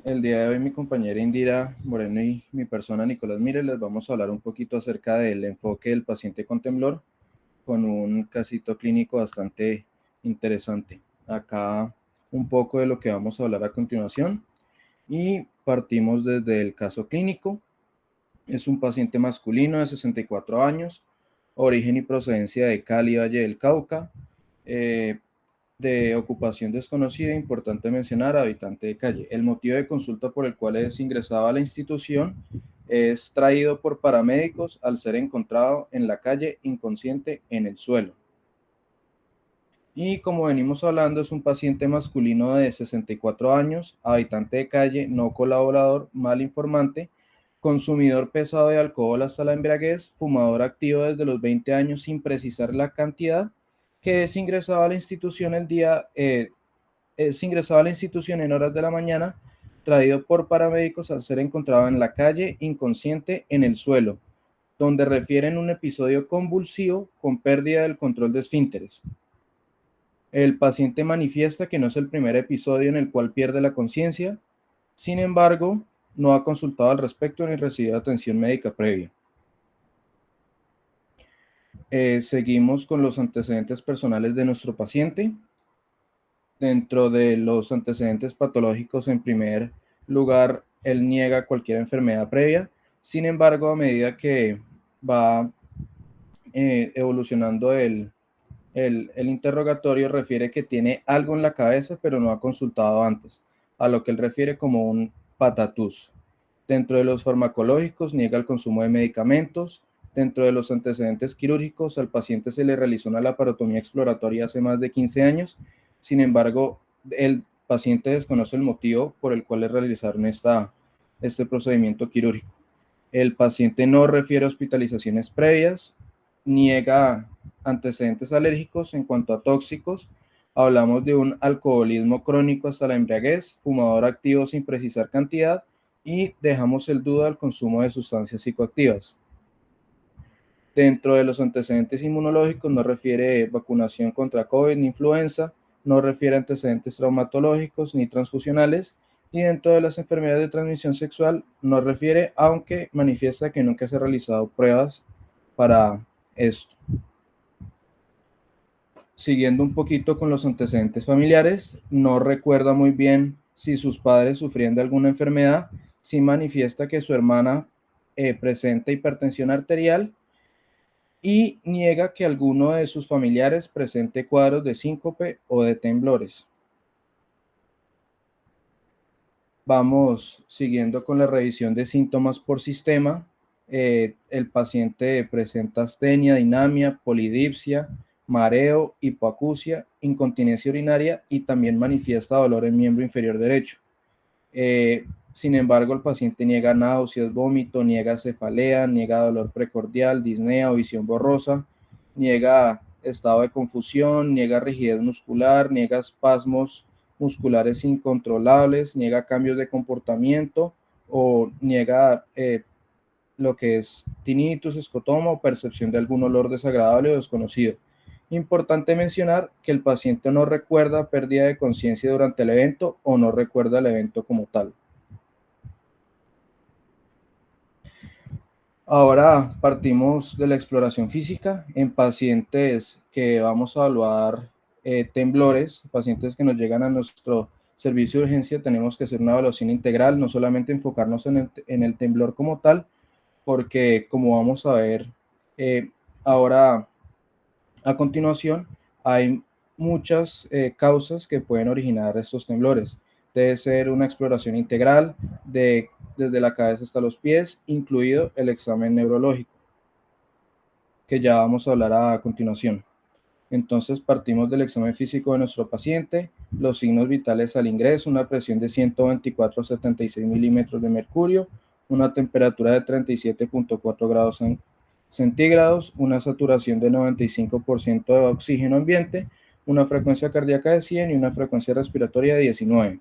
El día de hoy mi compañera Indira Moreno y mi persona Nicolás Mire les vamos a hablar un poquito acerca del enfoque del paciente con temblor con un casito clínico bastante interesante. Acá un poco de lo que vamos a hablar a continuación y partimos desde el caso clínico. Es un paciente masculino de 64 años, origen y procedencia de Cali, Valle del Cauca, eh, de ocupación desconocida, importante mencionar, habitante de calle. El motivo de consulta por el cual es ingresado a la institución es traído por paramédicos al ser encontrado en la calle inconsciente en el suelo. Y como venimos hablando, es un paciente masculino de 64 años, habitante de calle, no colaborador, mal informante, consumidor pesado de alcohol hasta la embriaguez, fumador activo desde los 20 años sin precisar la cantidad, que es ingresado a la institución es ingresado a la institución en horas de la mañana, traído por paramédicos al ser encontrado en la calle inconsciente en el suelo, donde refieren un episodio convulsivo con pérdida del control de esfínteres. El paciente manifiesta que no es el primer episodio en el cual pierde la conciencia, sin embargo, no ha consultado al respecto ni recibido atención médica previa. Seguimos con los antecedentes personales de nuestro paciente. Dentro de los antecedentes patológicos, en primer lugar, él niega cualquier enfermedad previa. Sin embargo, a medida que va evolucionando el interrogatorio, refiere que tiene algo en la cabeza, pero no ha consultado antes, a lo que él refiere como un patatús. Dentro de los farmacológicos, niega el consumo de medicamentos. Dentro de los antecedentes quirúrgicos, al paciente se le realizó una laparotomía exploratoria hace más de 15 años. Sin embargo, el paciente desconoce el motivo por el cual le realizaron este procedimiento quirúrgico. El paciente no refiere hospitalizaciones previas, niega antecedentes alérgicos. En cuanto a tóxicos, hablamos de un alcoholismo crónico hasta la embriaguez, fumador activo sin precisar cantidad, y dejamos el duda al consumo de sustancias psicoactivas. Dentro de los antecedentes inmunológicos no refiere vacunación contra COVID ni influenza, no refiere antecedentes traumatológicos ni transfusionales, y dentro de las enfermedades de transmisión sexual no refiere, aunque manifiesta que nunca se han realizado pruebas para esto. Siguiendo un poquito con los antecedentes familiares, no recuerda muy bien si sus padres sufrían de alguna enfermedad, sí manifiesta que su hermana presenta hipertensión arterial y niega que alguno de sus familiares presente cuadros de síncope o de temblores. Vamos siguiendo con la revisión de síntomas por sistema. El paciente presenta astenia, dinamia, polidipsia, mareo, hipoacusia, incontinencia urinaria y también manifiesta dolor en miembro inferior derecho. Sin embargo, el paciente niega náuseas, vómito, niega cefalea, niega dolor precordial, disnea o visión borrosa, niega estado de confusión, niega rigidez muscular, niega espasmos musculares incontrolables, niega cambios de comportamiento o niega lo que es tinnitus, escotoma o percepción de algún olor desagradable o desconocido. Importante mencionar que el paciente no recuerda pérdida de conciencia durante el evento o no recuerda el evento como tal. Ahora partimos de la exploración física en pacientes que vamos a evaluar temblores, pacientes que nos llegan a nuestro servicio de urgencia. Tenemos que hacer una evaluación integral, no solamente enfocarnos en el temblor como tal, porque como vamos a ver ahora a continuación, hay muchas causas que pueden originar estos temblores. Debe ser una exploración integral desde la cabeza hasta los pies, incluido el examen neurológico, que ya vamos a hablar a continuación. Entonces partimos del examen físico de nuestro paciente, los signos vitales al ingreso, una presión de 124/76 milímetros de mercurio, una temperatura de 37.4 grados centígrados, una saturación de 95% de oxígeno ambiente, una frecuencia cardíaca de 100 y una frecuencia respiratoria de 19.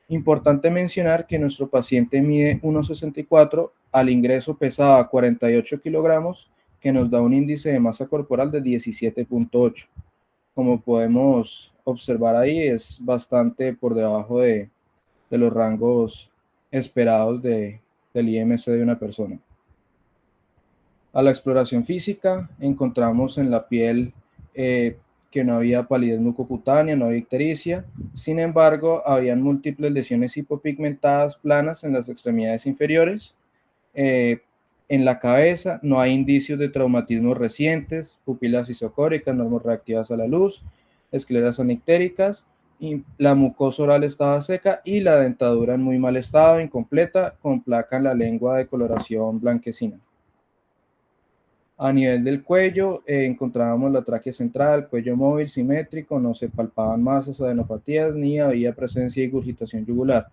Importante mencionar que nuestro paciente mide 1,64, al ingreso pesaba 48 kilogramos, que nos da un índice de masa corporal de 17.8. Como podemos observar ahí, es bastante por debajo de los rangos esperados del IMC de una persona. A la exploración física encontramos en la piel que no había palidez mucocutánea, no había ictericia. Sin embargo, habían múltiples lesiones hipopigmentadas planas en las extremidades inferiores. En la cabeza no hay indicios de traumatismos recientes, pupilas isocóricas, normorreactivas a la luz, escleras anictéricas, y la mucosa oral estaba seca y la dentadura en muy mal estado, incompleta, con placa en la lengua de coloración blanquecina. A nivel del cuello, encontrábamos la tráquea central, cuello móvil, simétrico, no se palpaban masas o adenopatías, ni había presencia de ingurgitación yugular.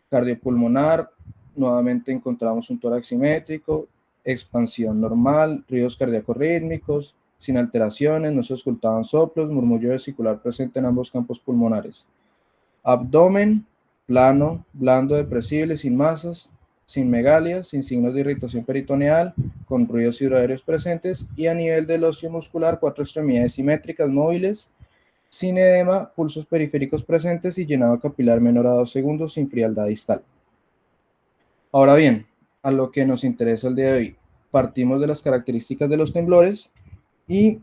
Cardiopulmonar, nuevamente encontramos un tórax simétrico, expansión normal, ruidos cardíacos rítmicos, sin alteraciones, no se auscultaban soplos, murmullo vesicular presente en ambos campos pulmonares. Abdomen, plano, blando, depresible, sin masas, sin megalias, sin signos de irritación peritoneal, con ruidos hidroaéreos presentes, y a nivel del óseo muscular, 4 extremidades simétricas móviles, sin edema, pulsos periféricos presentes y llenado capilar menor a 2 segundos, sin frialdad distal. Ahora bien, a lo que nos interesa el día de hoy, partimos de las características de los temblores y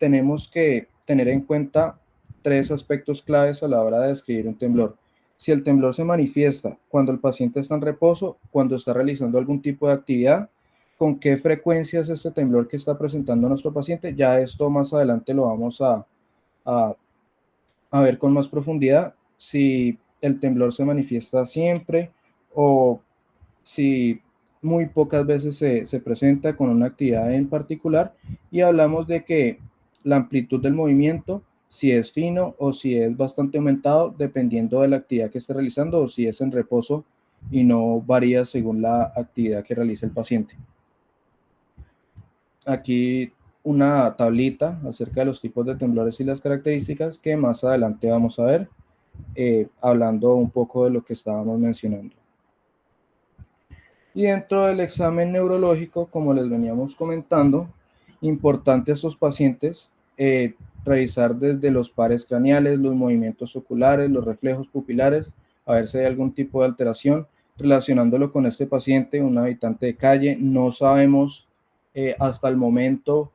tenemos que tener en cuenta 3 aspectos claves a la hora de describir un temblor. Si el temblor se manifiesta cuando el paciente está en reposo, cuando está realizando algún tipo de actividad, con qué frecuencia es este temblor que está presentando nuestro paciente, ya esto más adelante lo vamos a, a ver con más profundidad, si el temblor se manifiesta siempre o si muy pocas veces se presenta con una actividad en particular, y hablamos de que la amplitud del movimiento, si es fino o si es bastante aumentado, dependiendo de la actividad que esté realizando o si es en reposo y no varía según la actividad que realice el paciente. Aquí una tablita acerca de los tipos de temblores y las características que más adelante vamos a ver, hablando un poco de lo que estábamos mencionando. Y dentro del examen neurológico, como les veníamos comentando, importante a estos pacientes revisar desde los pares craneales, los movimientos oculares, los reflejos pupilares, a ver si hay algún tipo de alteración. Relacionándolo con este paciente, un habitante de calle, no sabemos hasta el momento,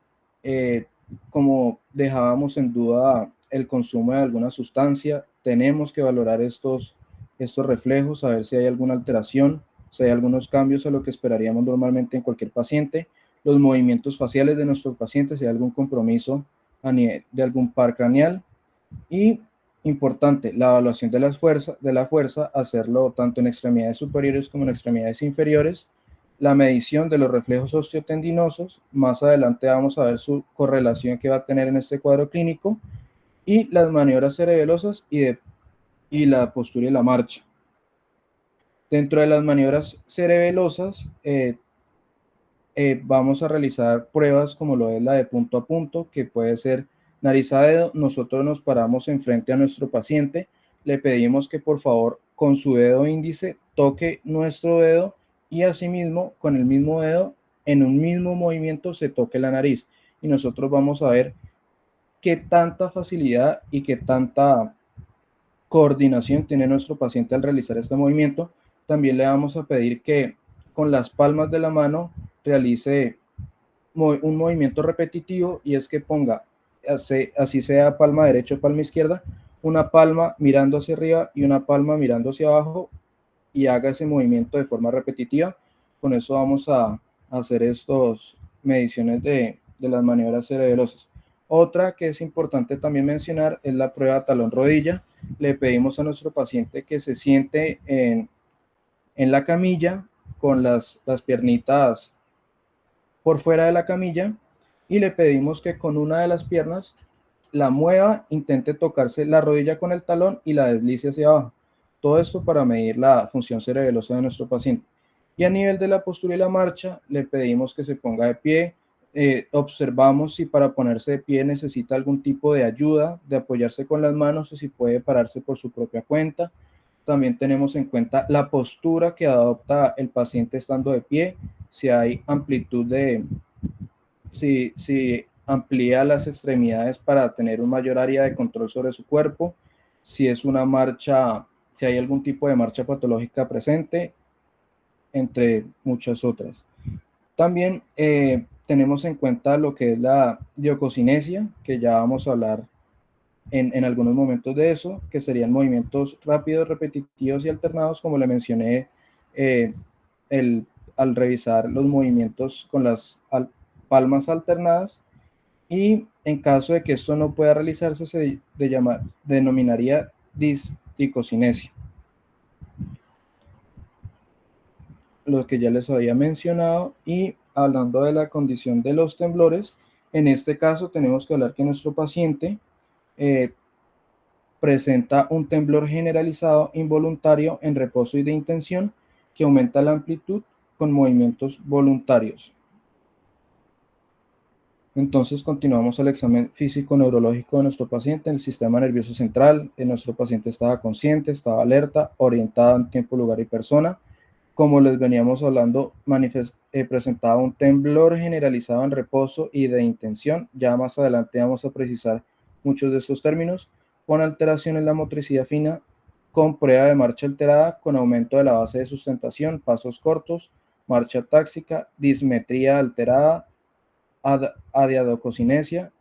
como dejábamos en duda el consumo de alguna sustancia, tenemos que valorar estos reflejos, a ver si hay alguna alteración, si hay algunos cambios a lo que esperaríamos normalmente en cualquier paciente, los movimientos faciales de nuestros pacientes, si hay algún compromiso a nivel de algún par craneal, y importante, la evaluación de la fuerza, hacerlo tanto en extremidades superiores como en extremidades inferiores, la medición de los reflejos osteotendinosos, más adelante vamos a ver su correlación que va a tener en este cuadro clínico, y las maniobras cerebelosas y la postura y la marcha. Dentro de las maniobras cerebelosas, vamos a realizar pruebas como lo es la de punto a punto, que puede ser nariz a dedo. Nosotros nos paramos enfrente a nuestro paciente, le pedimos que por favor con su dedo índice toque nuestro dedo y asimismo con el mismo dedo en un mismo movimiento se toque la nariz. Y nosotros vamos a ver qué tanta facilidad y qué tanta coordinación tiene nuestro paciente al realizar este movimiento. También le vamos a pedir que con las palmas de la mano realice un movimiento repetitivo, y es que ponga, así sea palma derecha o palma izquierda, una palma mirando hacia arriba y una palma mirando hacia abajo, y haga ese movimiento de forma repetitiva. Con eso vamos a hacer estas mediciones de las maniobras cerebelosas. Otra que es importante también mencionar es la prueba talón-rodilla. Le pedimos a nuestro paciente que se siente en la camilla con las piernitas por fuera de la camilla, y le pedimos que con una de las piernas la mueva, intente tocarse la rodilla con el talón y la deslice hacia abajo. Todo esto para medir la función cerebelosa de nuestro paciente. Y a nivel de la postura y la marcha, le pedimos que se ponga de pie. Observamos si para ponerse de pie necesita algún tipo de ayuda, de apoyarse con las manos, o si puede pararse por su propia cuenta. También tenemos en cuenta la postura que adopta el paciente estando de pie, si hay amplitud si amplía las extremidades para tener un mayor área de control sobre su cuerpo, si es una marcha si hay algún tipo de marcha patológica presente, entre muchas otras. También tenemos en cuenta lo que es la diococinesia, que ya vamos a hablar en algunos momentos de eso, que serían movimientos rápidos, repetitivos y alternados, como le mencioné eh, el, al revisar los movimientos con las palmas alternadas. Y en caso de que esto no pueda realizarse, se denominaría disticocinesia, lo que ya les había mencionado. Y hablando de la condición de los temblores, en este caso tenemos que hablar que nuestro paciente eh, presenta un temblor generalizado involuntario en reposo y de intención que aumenta la amplitud con movimientos voluntarios. Entonces continuamos el examen físico-neurológico de nuestro paciente. En el sistema nervioso central, nuestro paciente estaba consciente, estaba alerta, orientado en tiempo, lugar y persona. Como les veníamos hablando, presentaba un temblor generalizado en reposo y de intención. Ya más adelante vamos a precisar muchos de estos términos. Con alteración en la motricidad fina, con prueba de marcha alterada, con aumento de la base de sustentación, pasos cortos, marcha táxica, dismetría alterada, adiadococinesia.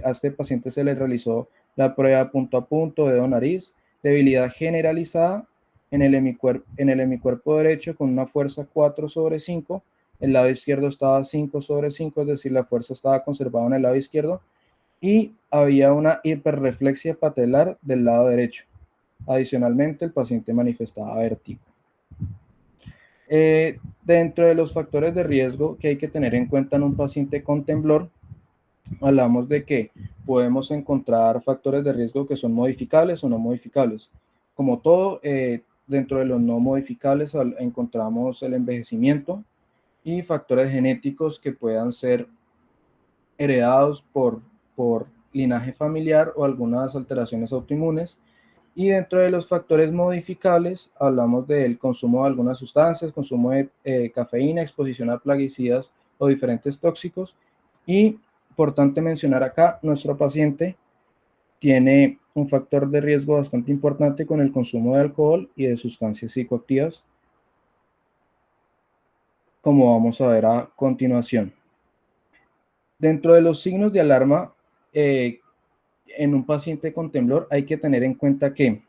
A este paciente se le realizó la prueba punto a punto, dedo-nariz, debilidad generalizada en el hemicuerpo derecho con una fuerza 4/5, el lado izquierdo estaba 5/5, es decir, la fuerza estaba conservada en el lado izquierdo, y había una hiperreflexia patelar del lado derecho. Adicionalmente, el paciente manifestaba vértigo. Dentro de los factores de riesgo que hay que tener en cuenta en un paciente con temblor, hablamos de que podemos encontrar factores de riesgo que son modificables o no modificables. Como todo, dentro de los no modificables encontramos el envejecimiento y factores genéticos que puedan ser heredados por linaje familiar o algunas alteraciones autoinmunes. Y dentro de los factores modificables hablamos del consumo de algunas sustancias, consumo de cafeína, exposición a plaguicidas o diferentes tóxicos. Y importante mencionar acá, nuestro paciente tiene un factor de riesgo bastante importante con el consumo de alcohol y de sustancias psicoactivas, como vamos a ver a continuación. Dentro de los signos de alarma en un paciente con temblor hay que tener en cuenta que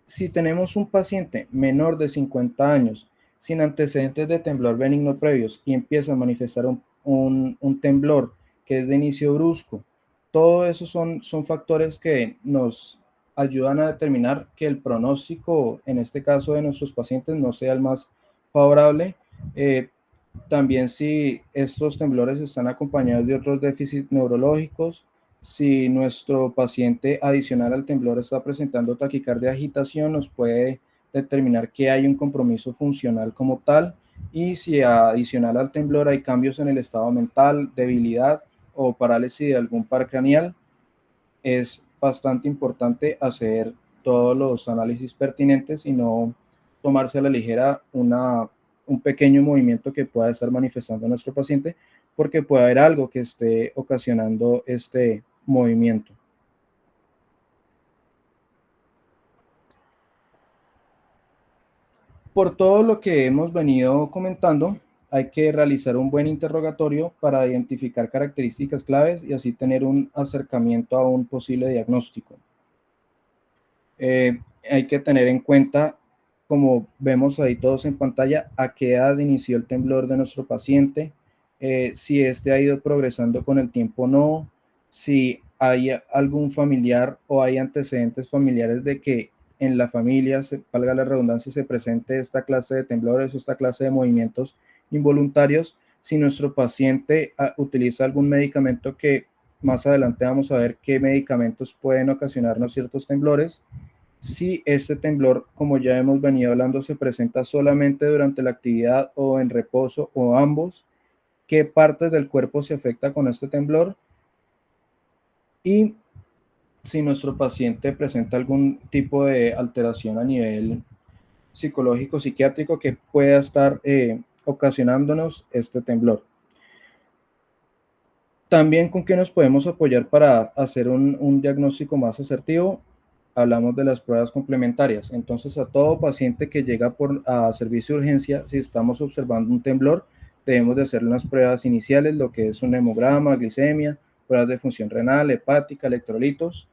si tenemos un paciente menor de 50 años sin antecedentes de temblor benigno previos y empieza a manifestar un temblor que es de inicio brusco, todo eso son factores que nos ayudan a determinar que el pronóstico, en este caso de nuestros pacientes, no sea el más favorable. También si estos temblores están acompañados de otros déficits neurológicos, si nuestro paciente adicional al temblor está presentando taquicardia, agitación, nos puede determinar que hay un compromiso funcional como tal, y si adicional al temblor hay cambios en el estado mental, debilidad o parálisis de algún par craneal, es bastante importante hacer todos los análisis pertinentes y no tomarse a la ligera un pequeño movimiento que pueda estar manifestando nuestro paciente, porque puede haber algo que esté ocasionando este movimiento. Por todo lo que hemos venido comentando, hay que realizar un buen interrogatorio para identificar características claves y así tener un acercamiento a un posible diagnóstico. Hay que tener en cuenta, como vemos ahí todos en pantalla, a qué edad inició el temblor de nuestro paciente, si este ha ido progresando con el tiempo o no, si hay algún familiar o hay antecedentes familiares de que en la familia, valga la redundancia, se presente esta clase de temblores o esta clase de movimientos involuntarios, si nuestro paciente utiliza algún medicamento, que más adelante vamos a ver qué medicamentos pueden ocasionarnos ciertos temblores. Si este temblor, como ya hemos venido hablando, se presenta solamente durante la actividad o en reposo o ambos, qué partes del cuerpo se afecta con este temblor, y si nuestro paciente presenta algún tipo de alteración a nivel psicológico, psiquiátrico, que pueda estar ocasionándonos este temblor. También con qué nos podemos apoyar para hacer un diagnóstico más asertivo. hablamos de las pruebas complementarias. Entonces, a todo paciente que llega a servicio de urgencia, si estamos observando un temblor, debemos de hacer unas pruebas iniciales, lo que es un hemograma, glicemia, pruebas de función renal, hepática, electrolitos.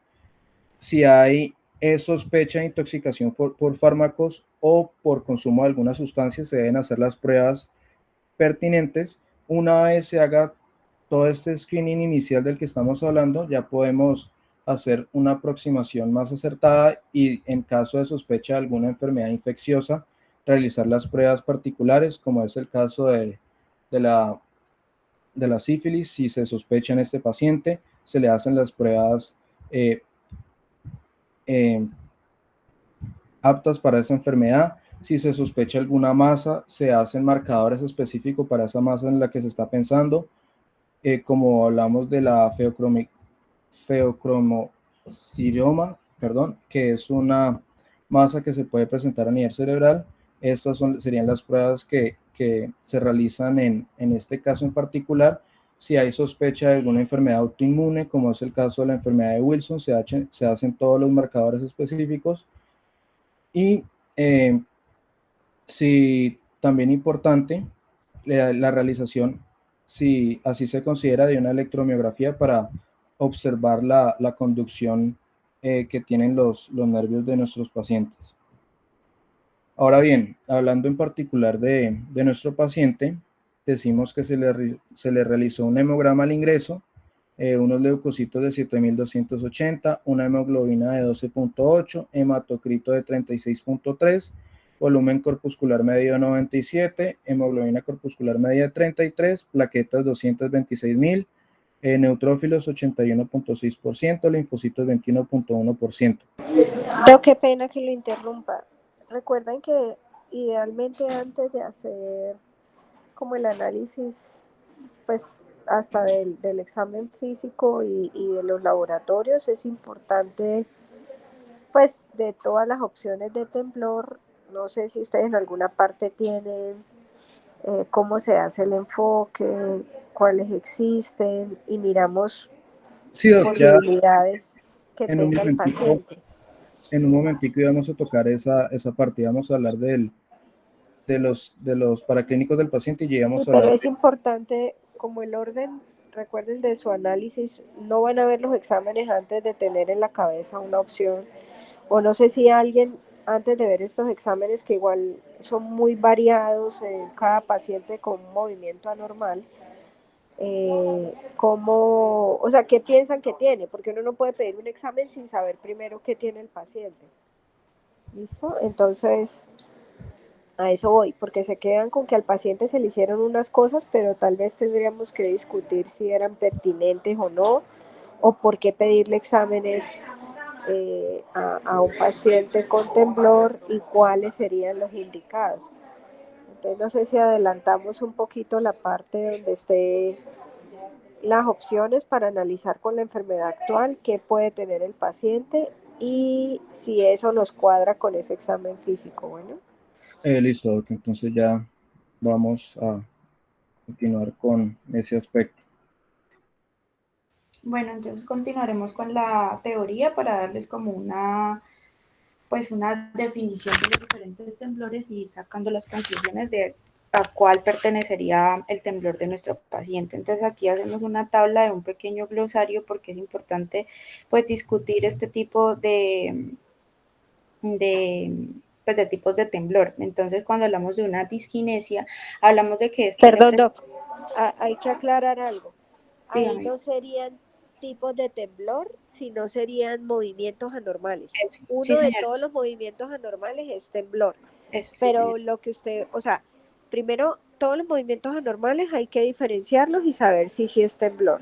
Si hay sospecha de intoxicación por fármacos o por consumo de alguna sustancia, se deben hacer las pruebas pertinentes. Una vez se haga todo este screening inicial del que estamos hablando, ya podemos hacer una aproximación más acertada y en caso de sospecha de alguna enfermedad infecciosa, realizar las pruebas particulares, como es el caso de la, de la sífilis. Si se sospecha en este paciente, se le hacen las pruebas eh, eh, aptas para esa enfermedad. Si se sospecha alguna masa, se hacen marcadores específicos para esa masa en la que se está pensando, como hablamos de la feocromociroma, perdón, que es una masa que se puede presentar a nivel cerebral. Estas serían las pruebas que se realizan en este caso en particular. Si hay sospecha de alguna enfermedad autoinmune, como es el caso de la enfermedad de Wilson, se hacen todos los marcadores específicos. Y si también importante, la realización, si así se considera, de una electromiografía para observar la conducción que tienen los nervios de nuestros pacientes. Ahora bien, hablando en particular de nuestro paciente, decimos que se le realizó un hemograma al ingreso, unos leucocitos de 7280, una hemoglobina de 12.8, hematocrito de 36.3, volumen corpuscular medio de 97, hemoglobina corpuscular media de 33, plaquetas 226.000, neutrófilos 81.6%, linfocitos 21.1%. Pero qué pena que lo interrumpa. Recuerden que idealmente antes de hacer como el análisis, pues hasta del examen físico y de los laboratorios, es importante, pues de todas las opciones de temblor, no sé si ustedes en alguna parte tienen cómo se hace el enfoque, cuáles existen y miramos Sí, Doc, ya posibilidades que en un tenga el momentico, paciente. íbamos a tocar esa parte, íbamos a hablar de los paraclínicos del paciente y Sí, llegamos a pero hablar es importante como el orden, recuerden de su análisis, no van a ver los exámenes antes de tener en la cabeza una opción, o no sé si alguien antes de ver estos exámenes que igual son muy variados en cada paciente con un movimiento anormal, cómo, o sea, qué piensan que tiene, porque uno no puede pedir un examen sin saber primero qué tiene el paciente. ¿Listo? Entonces, a eso voy, porque se quedan con que al paciente se le hicieron unas cosas, pero tal vez tendríamos que discutir si eran pertinentes o no, o por qué pedirle exámenes a un paciente con temblor y cuáles serían los indicados. Entonces, no sé si adelantamos un poquito la parte donde esté las opciones para analizar con la enfermedad actual qué puede tener el paciente y si eso nos cuadra con ese examen físico. Bueno. listo, Doc, entonces ya vamos a continuar con ese aspecto. Bueno, entonces continuaremos con la teoría para darles como pues una definición de los diferentes temblores y ir sacando las conclusiones de a cuál pertenecería el temblor de nuestro paciente. Entonces aquí hacemos una tabla de un pequeño glosario porque es importante pues discutir este tipo de, pues, de tipos de temblor. Entonces cuando hablamos de una disquinesia, hablamos de que esta Perdón, siempre... Doc, hay que aclarar algo. Ahí Dígame. no serían tipos de temblor, sino serían movimientos anormales. Eso. Sí, Uno de señor. todos los movimientos anormales es temblor. Eso, sí, señor. Pero lo que usted, o sea, primero todos los movimientos anormales hay que diferenciarlos y saber si sí es temblor.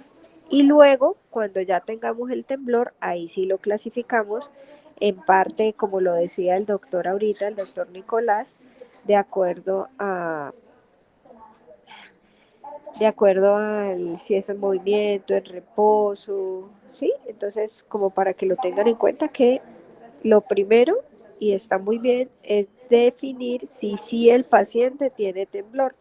Y luego, cuando ya tengamos el temblor, ahí sí lo clasificamos en parte, como lo decía el doctor ahorita, el doctor Nicolás, de acuerdo a si es en movimiento, en reposo, ¿sí? Entonces, como para que lo tengan en cuenta que lo primero, y está muy bien, es definir si sí el paciente tiene temblor,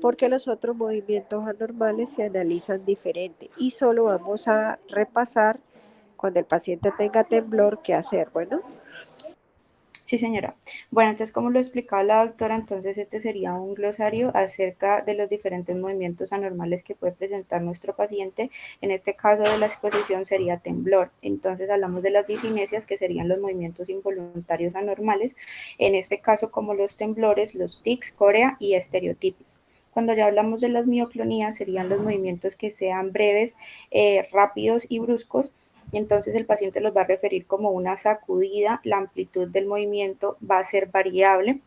porque los otros movimientos anormales se analizan diferente y solo vamos a repasar cuando el paciente tenga temblor, ¿qué hacer? Bueno. Sí, señora. Bueno, entonces, como lo explicaba la doctora, entonces este sería un glosario acerca de los diferentes movimientos anormales que puede presentar nuestro paciente. En este caso de la exposición sería temblor. Entonces, hablamos de las discinesias, que serían los movimientos involuntarios anormales. En este caso, como los temblores, los tics, corea y estereotipias. Cuando ya hablamos de las mioclonías, serían los movimientos que sean breves, rápidos y bruscos. Entonces el paciente los va a referir como una sacudida, la amplitud del movimiento va a ser variable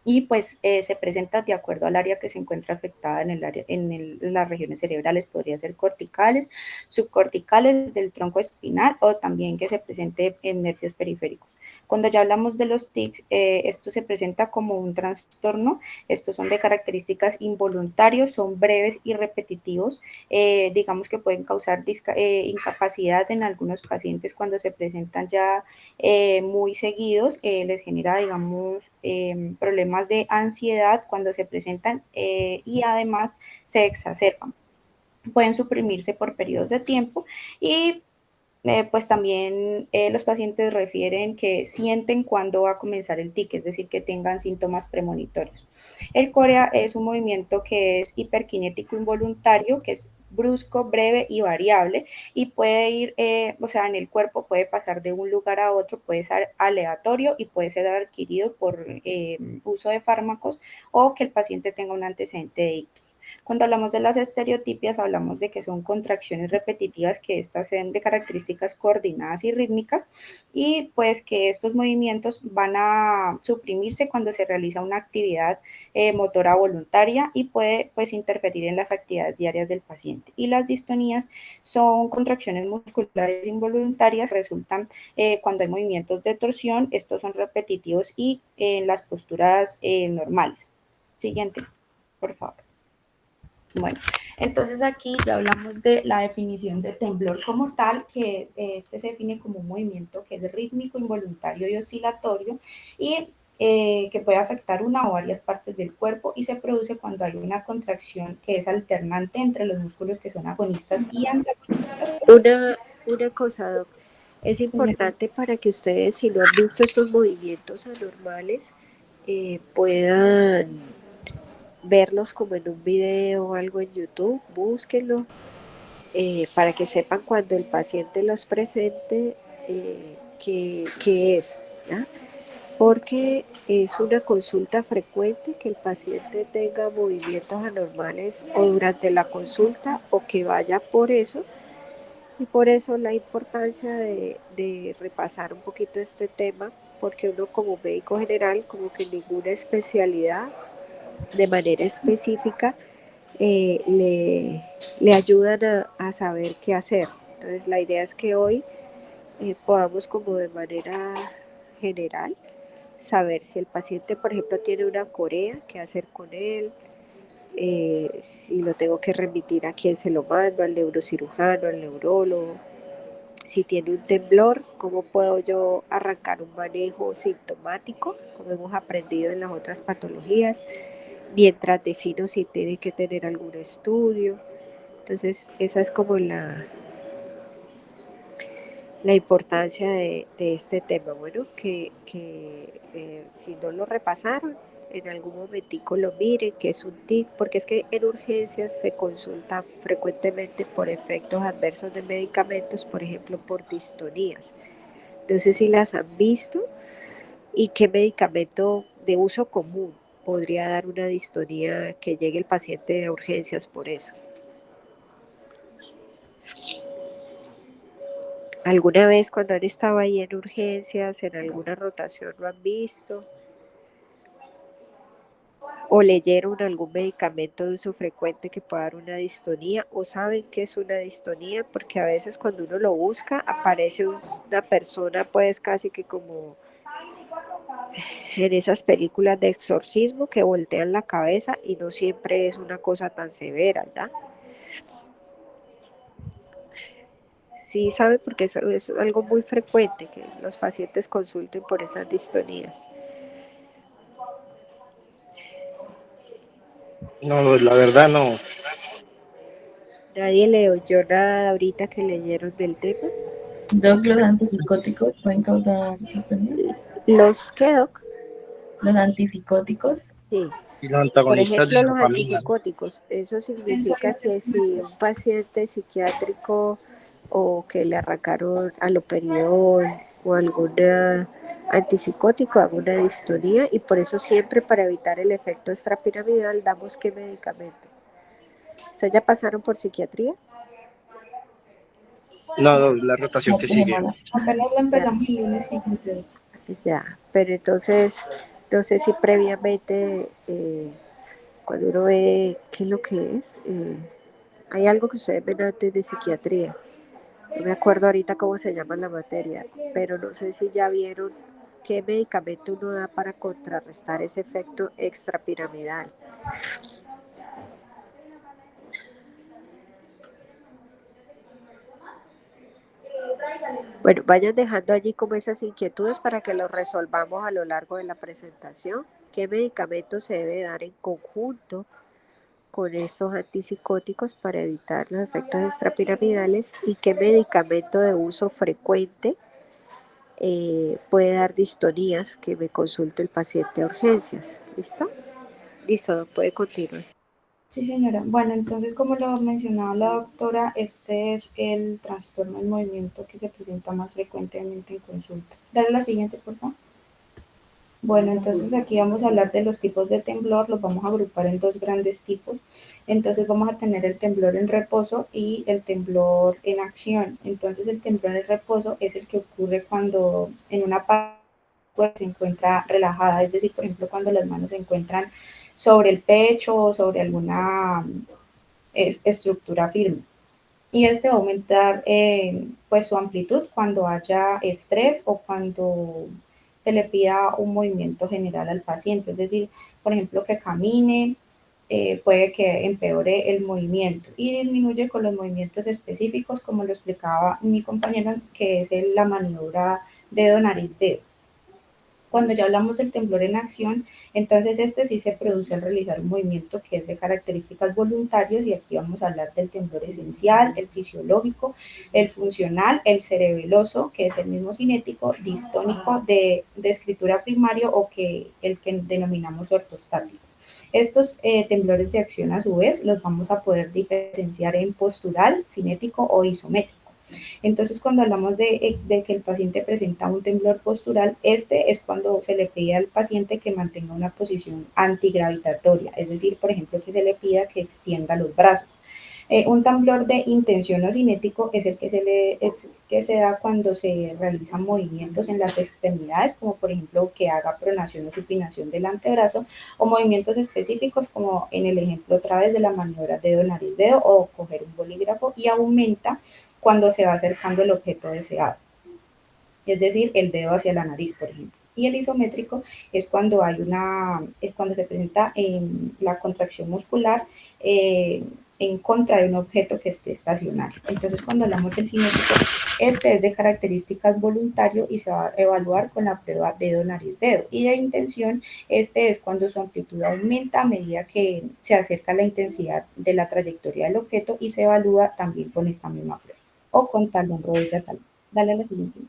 y pues se presenta de acuerdo al área que se encuentra afectada en el área, las regiones cerebrales, podría ser corticales, subcorticales del tronco espinal o también que se presente en nervios periféricos. Cuando ya hablamos de los tics, esto se presenta como un trastorno, estos son de características involuntarios, son breves y repetitivos, digamos que pueden causar incapacidad en algunos pacientes cuando se presentan ya muy seguidos, les genera, digamos, problemas de ansiedad cuando se presentan y además se exacerban. Pueden suprimirse por periodos de tiempo y pues también los pacientes refieren que sienten cuándo va a comenzar el tic, es decir, que tengan síntomas premonitorios. El corea es un movimiento que es hiperkinético involuntario, que es brusco, breve y variable y puede ir, o sea, en el cuerpo puede pasar de un lugar a otro, puede ser aleatorio y puede ser adquirido por uso de fármacos o que el paciente tenga un antecedente de ictus. Cuando hablamos de las estereotipias, hablamos de que son contracciones repetitivas, que estas sean de características coordinadas y rítmicas, y pues que estos movimientos van a suprimirse cuando se realiza una actividad motora voluntaria y puede pues interferir en las actividades diarias del paciente. Y las distonías son contracciones musculares involuntarias, resultan cuando hay movimientos de torsión, estos son repetitivos y en las posturas normales. Siguiente, por favor. Bueno, entonces aquí ya hablamos de la definición de temblor como tal, que este se define como un movimiento que es rítmico, involuntario y oscilatorio y que puede afectar una o varias partes del cuerpo y se produce cuando hay una contracción que es alternante entre los músculos que son agonistas y antagonistas. Una cosa, Doc, es Señora. importante para que ustedes, si no han visto estos movimientos anormales, puedan verlos como en un video o algo en YouTube, búsquenlo, para que sepan cuando el paciente los presente, qué es, ¿ya? Porque es una consulta frecuente que el paciente tenga movimientos anormales o durante la consulta o que vaya por eso. Y por eso la importancia de repasar un poquito este tema, porque uno como médico general, como que ninguna especialidad de manera específica le ayudan a saber qué hacer. Entonces la idea es que hoy podamos como de manera general saber si el paciente, por ejemplo, tiene una corea, qué hacer con él, si lo tengo que remitir a quién se lo mando, al neurocirujano, al neurólogo, si tiene un temblor, cómo puedo yo arrancar un manejo sintomático, como hemos aprendido en las otras patologías, mientras defino si tiene que tener algún estudio. Entonces, esa es como la importancia de este tema. Bueno, que si no lo repasaron, en algún momentico lo miren, que es un TIC, porque es que en urgencias se consulta frecuentemente por efectos adversos de medicamentos, por ejemplo, por distonías. No sé si las han visto y qué medicamento de uso común podría dar una distonía que llegue el paciente a urgencias por eso. ¿Alguna vez cuando han estado ahí en urgencias, en alguna rotación lo han visto? ¿O leyeron algún medicamento de uso frecuente que pueda dar una distonía? ¿O saben qué es una distonía? Porque a veces cuando uno lo busca aparece una persona pues casi que como en esas películas de exorcismo que voltean la cabeza y no siempre es una cosa tan severa, ¿verdad? Sí, sabe, porque eso es algo muy frecuente que los pacientes consulten por esas distonías. No, la verdad no. Nadie le oyó nada ahorita que leyeron del tema. Doc, ¿los antipsicóticos pueden causar insomnio? ¿Los qué, Doc? ¿Los antipsicóticos? Sí. Y los Por antagonistas de ejemplo, la los dopamina, ¿no? antipsicóticos, eso significa que si un paciente psiquiátrico o que le arrancaron aloperidol o alguna antipsicótico, alguna distonía, y por eso siempre para evitar el efecto extrapiramidal damos qué medicamento. O sea, ¿ya pasaron por psiquiatría? No, no, la rotación No, que pues, sigue. hermana, apenas lo Ya, empezamos el lunes siguiente. ya, pero entonces, no sé si previamente, cuando uno ve qué es lo que es, hay algo que ustedes ven antes de psiquiatría. No me acuerdo ahorita cómo se llama la materia, pero no sé si ya vieron qué medicamento uno da para contrarrestar ese efecto extrapiramidal. Bueno, vayan dejando allí como esas inquietudes para que los resolvamos a lo largo de la presentación. ¿Qué medicamento se debe dar en conjunto con esos antipsicóticos para evitar los efectos extrapiramidales y qué medicamento de uso frecuente puede dar distonías que me consulte el paciente a urgencias? ¿Listo? Listo, puede continuar. Sí, señora. Bueno, entonces, como lo mencionaba la doctora, este es el trastorno del movimiento que se presenta más frecuentemente en consulta. Dale la siguiente, por favor. Bueno, entonces aquí vamos a hablar de los tipos de temblor, los vamos a agrupar en dos grandes tipos. Entonces vamos a tener el temblor en reposo y el temblor en acción. Entonces el temblor en reposo es el que ocurre cuando en una parte se encuentra relajada, es decir, por ejemplo, cuando las manos se encuentran sobre el pecho o sobre alguna estructura firme. Y este va a aumentar pues su amplitud cuando haya estrés o cuando se le pida un movimiento general al paciente, es decir, por ejemplo, que camine, puede que empeore el movimiento y disminuye con los movimientos específicos, como lo explicaba mi compañera, que es la maniobra dedo, nariz, dedo. Cuando ya hablamos del temblor en acción, entonces este sí se produce al realizar un movimiento que es de características voluntarias y aquí vamos a hablar del temblor esencial, el fisiológico, el funcional, el cerebeloso, que es el mismo cinético, distónico de escritura primario o que el que denominamos ortostático. Estos temblores de acción a su vez los vamos a poder diferenciar en postural, cinético o isométrico. Entonces, cuando hablamos de que el paciente presenta un temblor postural, este es cuando se le pide al paciente que mantenga una posición antigravitatoria, es decir, por ejemplo, que se le pida que extienda los brazos. Un temblor de intención o cinético es el que se da cuando se realizan movimientos en las extremidades, como por ejemplo que haga pronación o supinación del antebrazo, o movimientos específicos como en el ejemplo otra vez de la maniobra dedo, nariz, dedo o coger un bolígrafo, y aumenta cuando se va acercando el objeto deseado, es decir, el dedo hacia la nariz, por ejemplo. Y el isométrico es cuando es cuando se presenta en la contracción muscular en contra de un objeto que esté estacionario. Entonces, cuando hablamos del cinético, este es de características voluntario y se va a evaluar con la prueba dedo, nariz, dedo. Y de intención, este es cuando su amplitud aumenta a medida que se acerca la intensidad de la trayectoria del objeto y se evalúa también con esta misma prueba o con talón, rodilla, talón. Dale a la siguiente.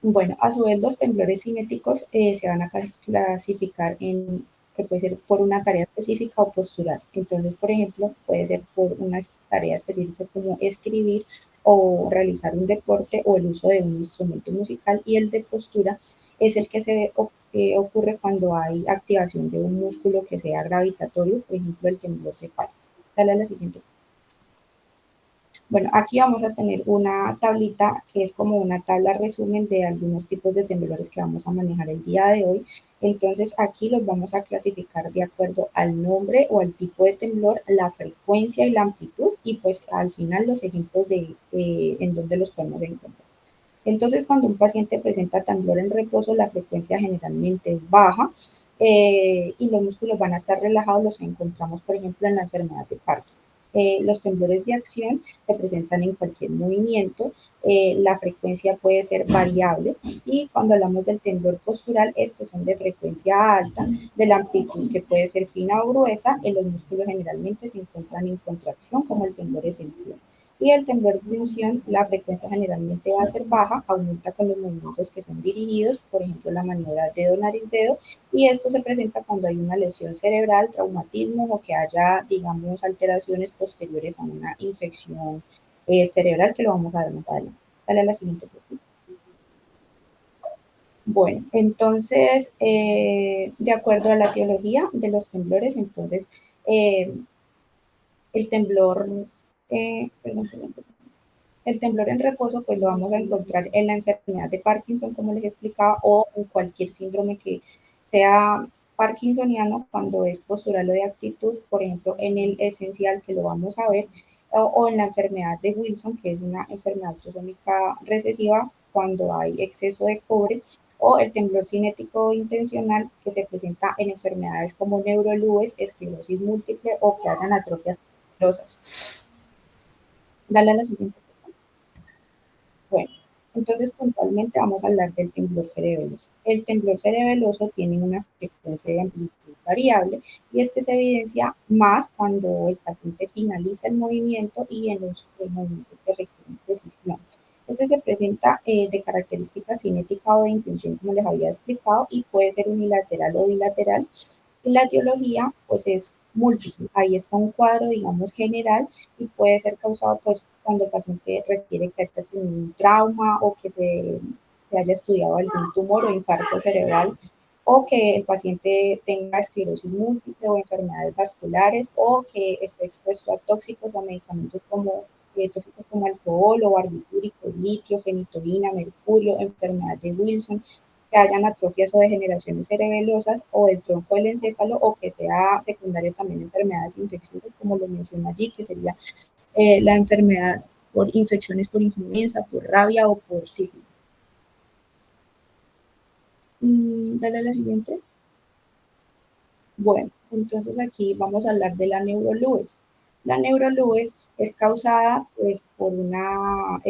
Bueno, a su vez los temblores cinéticos se van a clasificar en que puede ser por una tarea específica o postural. Entonces, por ejemplo, puede ser por una tarea específica como escribir o realizar un deporte o el uso de un instrumento musical, y el de postura es el que ocurre cuando hay activación de un músculo que sea gravitatorio, por ejemplo, el temblor cefálico. Dale a la siguiente. Bueno, aquí vamos a tener una tablita que es como una tabla resumen de algunos tipos de temblores que vamos a manejar el día de hoy. Entonces aquí los vamos a clasificar de acuerdo al nombre o al tipo de temblor, la frecuencia y la amplitud, y pues al final los ejemplos de en donde los podemos encontrar. Entonces, cuando un paciente presenta temblor en reposo, la frecuencia generalmente es baja y los músculos van a estar relajados. Los encontramos, por ejemplo, en la enfermedad de Parkinson. Los temblores de acción se presentan en cualquier movimiento, la frecuencia puede ser variable, y cuando hablamos del temblor postural, estos son de frecuencia alta, de la amplitud que puede ser fina o gruesa, los músculos generalmente se encuentran en contracción como el temblor esencial. Y el temblor de tensión, la frecuencia generalmente va a ser baja, aumenta con los movimientos que son dirigidos, por ejemplo, la maniobra dedo-nariz-dedo, y esto se presenta cuando hay una lesión cerebral, traumatismo o que haya, digamos, alteraciones posteriores a una infección cerebral, que lo vamos a ver más adelante. Dale a la siguiente pregunta. Bueno, entonces, de acuerdo a la teología de los temblores, entonces, el temblor, perdón. El temblor en reposo, pues lo vamos a encontrar en la enfermedad de Parkinson, como les explicaba, o en cualquier síndrome que sea parkinsoniano, cuando es postural o de actitud, por ejemplo, en el esencial, que lo vamos a ver, o en la enfermedad de Wilson, que es una enfermedad autosómica recesiva, cuando hay exceso de cobre, o el temblor cinético intencional, que se presenta en enfermedades como neurolúes, esclerosis múltiple o que hagan atrofias nerviosas. Dale a la siguiente. Bueno, entonces puntualmente vamos a hablar del temblor cerebeloso. El temblor cerebeloso tiene una frecuencia de amplitud variable y este se evidencia más cuando el paciente finaliza el movimiento y en los movimientos que requieren precisión. Este se presenta de característica cinética o de intención, como les había explicado, y puede ser unilateral o bilateral. Y la etiología, pues, es múltiple. Ahí está un cuadro, digamos, general y puede ser causado, pues, cuando el paciente requiere que haya tenido un trauma o que se haya estudiado algún tumor o infarto cerebral o que el paciente tenga esclerosis múltiple o enfermedades vasculares o que esté expuesto a tóxicos o medicamentos tóxicos como alcohol o barbitúrico, litio, fenitoína, mercurio, enfermedad de Wilson, que hayan atrofias o degeneraciones cerebelosas o del tronco del encéfalo o que sea secundario también enfermedades infecciosas, como lo menciona allí, que sería la enfermedad por infecciones por influenza, por rabia o por sífilis. Dale a la siguiente. Bueno, entonces aquí vamos a hablar de la neurolúes. La neurolúes es causada pues, por una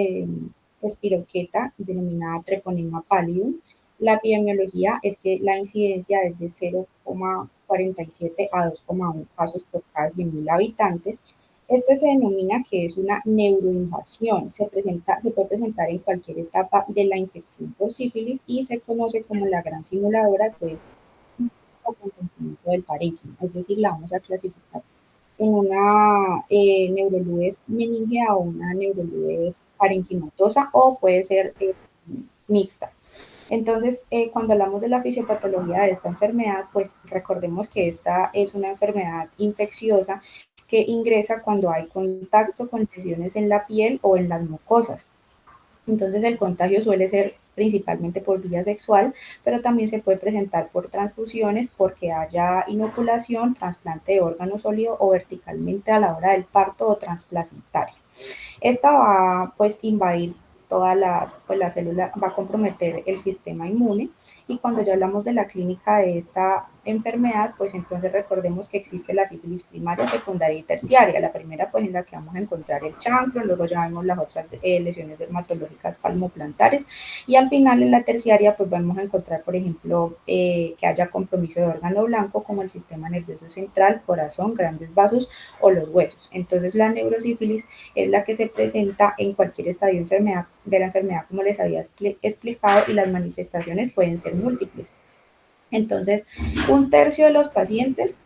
espiroqueta denominada Treponema pallidum. La epidemiología es que la incidencia es de 0,47 a 2,1 casos por cada 100.000 habitantes. Este se denomina que es una neuroinvasión. Se puede presentar en cualquier etapa de la infección por sífilis y se conoce como la gran simuladora, pues o consentimiento del parénquima, es decir, la vamos a clasificar en una neurolúes meningea o una neurolúes parenquimatosa o puede ser mixta. Entonces, cuando hablamos de la fisiopatología de esta enfermedad, pues recordemos que esta es una enfermedad infecciosa que ingresa cuando hay contacto con lesiones en la piel o en las mucosas. Entonces el contagio suele ser principalmente por vía sexual, pero también se puede presentar por transfusiones, porque haya inoculación, trasplante de órgano sólido o verticalmente a la hora del parto o transplacentario. Esta va pues invadir todas pues la célula, va a comprometer el sistema inmune y cuando ya hablamos de la clínica de esta enfermedad, pues entonces recordemos que existe la sífilis primaria, secundaria y terciaria. La primera pues en la que vamos a encontrar el chancro, luego ya vemos las otras lesiones dermatológicas palmoplantares y al final en la terciaria pues vamos a encontrar por ejemplo que haya compromiso de órgano blanco como el sistema nervioso central, corazón, grandes vasos o los huesos. Entonces la neurosífilis es la que se presenta en cualquier estadio de la enfermedad, como les había explicado, y las manifestaciones pueden ser múltiples. Entonces, un tercio de los pacientes